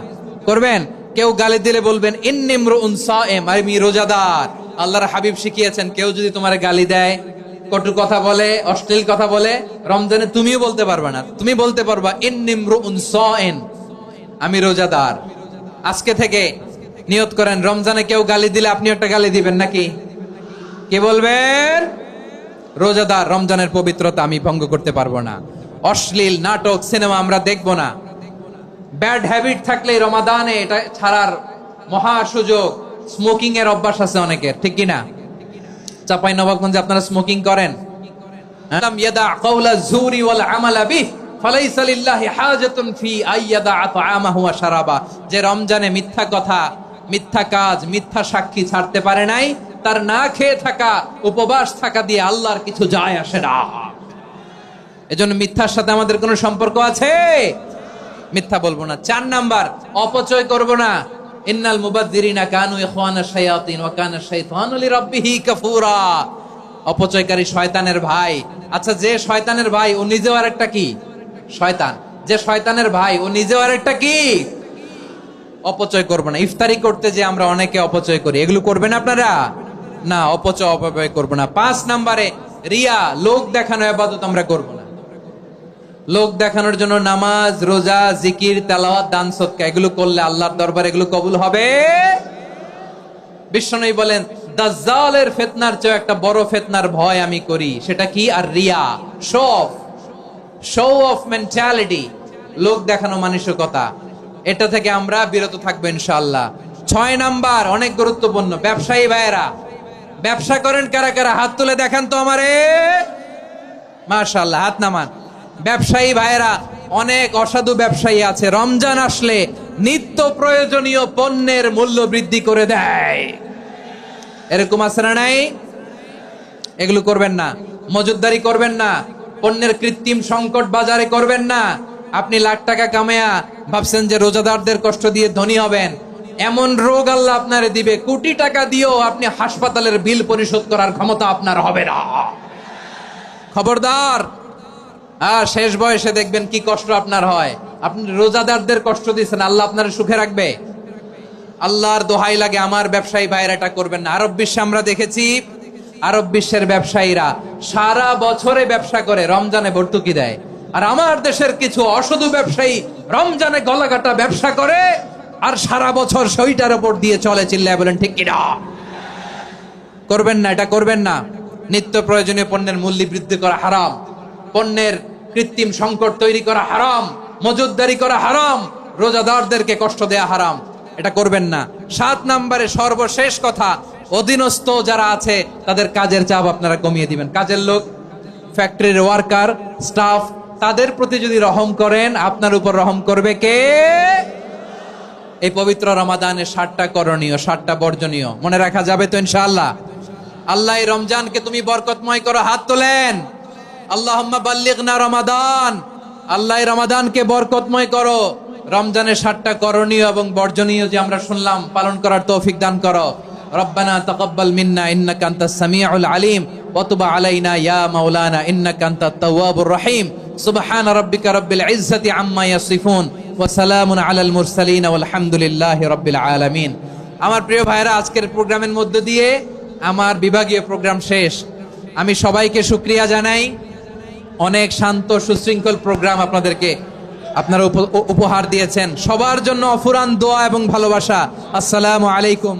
করবেন? কেউ গালি দিলে বলবেন ইন্নী ইমরুউন সায়েম, আমি রোজাদার। আল্লাহর হাবিব শিখিয়েছেন, কেউ যদি তোমার গালি দেয়, কটু কথা বলে, অশ্লীল কথা বলে, রমজানে তুমিও বলতে পারবে না। তুমি বলতে পারবা ইন্নী ইমরুউন সায়েম, আমি রোজাদার। আজকে থেকে নিয়ত করেন, রমজানে কেউ গালি দিলে আপনি একটা গালি দিবেন নাকি? কে বলবেন? রোজাদার। রমজানের পবিত্রতা আমি ভঙ্গ করতে পারবো না। অশ্লীল নাটক, সিনেমা আমরা দেখবো না। ব্যাড হ্যাবিট থাকলে রমাদানে এটা ছাড়ার মহা সুযোগ। স্মোকিং এর অভ্যাস আছে অনেকের, ঠিক কিনা? চাপাই নবাবগঞ্জে আপনারা স্মোকিং করেন? আলাম ইয়াদা কাওলা যুরি ওয়াল আমালা বিহ ফালাইসা লিল্লাহি হাজাতুন ফি আইয়াদা তাআমাহু ওয়া শারাবা। যে রমজানে মিথ্যা কথা, মিথ্যা কাজ, মিথ্যা সাক্ষী ছাড়তে পারে নাই, তার না খেয়ে থাকা, উপবাস থাকা দিয়ে আল্লাহর কিছু যায় আসে না। এজন্য মিথ্যার সাথে আমাদের কোনো সম্পর্ক আছে? মিথ্যা বলবো না। 4 নাম্বার, অপচয় করব না। ইন্নাল মুবাযযিরিনা কানু ইখওয়ানাশ শায়াতিন ওয়া কানা শাইতানু লিরাব্বিহি কাফুরা। অপচয়কারী শয়তানের ভাই। আচ্ছা, যে শয়তানের ভাই ও নিজেও আরেকটা কি? শয়তান। যে শয়তানের ভাই ও নিজেও আরেকটা কি? অপচয় করব না। ইফতারি করতে যে আমরা অনেকে অপচয় করি, এগুলো করবেন আপনারা? না, অপচয় করব না। 5 নাম্বারে, রিয়া, লোক দেখানো ইবাদত আমরা করব না। লোক দেখানোর জন্য নামাজ, রোজা, জিকির, তেলাওয়াত, দান, সদকা এগুলো করলে আল্লাহর দরবারে এগুলো কবুল হবে? বিশ্বনবী বলেন, দাজ্জালের ফিতনার চেয়ে একটা বড় ফিতনার ভয় আমি করি। সেটা কি? আর রিয়া, শো অফ মেন্টালিটি, লোক দেখানো মানসিকতা। এটা থেকে আমরা বিরত থাকবো ইনশাআল্লাহ। 6 নাম্বার, অনেক গুরুত্বপূর্ণ। ব্যবসায়ী ভাইয়েরা, ব্যবসা করেন কারা কারা? হাত তুলে দেখান তো আমারে। মাশাআল্লাহ, হাত নামান। ব্যবসায়ী ভাইয়েরা, অনেক অসাধু ব্যবসায়ী আছে, রমজান আসলে নিত্য প্রয়োজনীয় পণ্যের মূল্য বৃদ্ধি করে দেয়। এরকম আছে না নাই? এগুলো করবেন না। মজুদদারি করবেন না। পণ্যের কৃত্রিম সংকট বাজারে করবেন না। আপনি লাখ টাকা কামায়া ভাবছেন যে রোজাদারদের কষ্ট দিয়ে ধনী হবেন। এমন রোগ আল্লাহ আপনারে দিবে, কোটি টাকা দিয়েও আপনি হাসপাতালের বিল পরিশোধ করার ক্ষমতা আপনার হবে না। খবরদার। আর শেষ বয়সে দেখবেন কি কষ্ট আপনার হয়। আপনি রোজাদারদের কষ্ট দিচ্ছেন, আল্লাহ আপনার সুখে রাখবে? আল্লাহর দোহাই লাগে আমার ব্যবসায়ী ভাইয়েরা এটা করবেন না। আরব বিশ্বে আমরা দেখেছি, আরব বিশ্বের ব্যবসায়ীরা সারা বছরে ব্যবসা করে, রমজানে ভর্তুকি দেয়। আর আমার দেশের কিছু অসাধু ব্যবসায়ী রমজানে গলাকাটা ব্যবসা করে আর সারা বছর সইটার উপর দিয়ে চলে। চিল্লায় বলেন ঠিক কিনা? করবেন না, এটা করবেন না। নিত্য প্রয়োজনীয় পণ্যের মূল্য বৃদ্ধি করা হারাম, পণ্যের কৃত্রিম সংকট তৈরি করা হারাম, মজুতদারি করা হারাম, রোজাদারদেরকে কষ্ট দেয়া হারাম, এটা করবেন না। 7 নম্বরে সর্বশেষ কথা, অধীনস্থ যারা আছে তাদের কাজের চাপ আপনারা কমিয়ে দিবেন। কাজের লোক, ফ্যাক্টরির ওয়ার্কার, স্টাফ, তাদের প্রতি যদি রহম করেন, আপনার উপর রহম করবে কে? এই পবিত্র রমাদানের 7টা করণীয়, 7টা বর্জনীয় মনে রাখা যাবে তো ইনশাআল্লাহ? আল্লাহ এই রমজানকে তুমি বরকতময় করো, হাত তোলেন। আল্লাহুম্মা বাল্লিগনা রমাদান, আল্লাহ এই রমাদানকে বরকতময় করো। রমজানের 7টা করণীয় এবং বর্জনীয় যে আমরা শুনলাম, পালন করার তৌফিক দান করো। রব্বানা তাকাব্বাল মিন্না ইন্নাকা আনতাস সামিউল আলিম ওয়া তুব আলাইনা ইয়া মাওলানা ইন্নাকা আনতাত তাওয়াবুর রহিম। সুবহানা রাব্বিকা রাব্বিল ইজ্জাতি আম্মা ইয়াসিফুন ওয়া সালামুন আলাল মুরসালিন ওয়াল হামদুলিল্লাহি রাব্বিল আলামিন। আমার প্রিয় ভাইরা, আজকের প্রোগ্রামের মধ্য দিয়ে আমার বিভাগীয় প্রোগ্রাম শেষ। আমি সবাইকে শুকরিয়া জানাই। অনেক শান্ত সুশৃঙ্খল প্রোগ্রাম আপনারা উপহার দিয়েছেন। সবার জন্য অফুরান দোয়া এবং ভালোবাসা। আসসালামু আলাইকুম।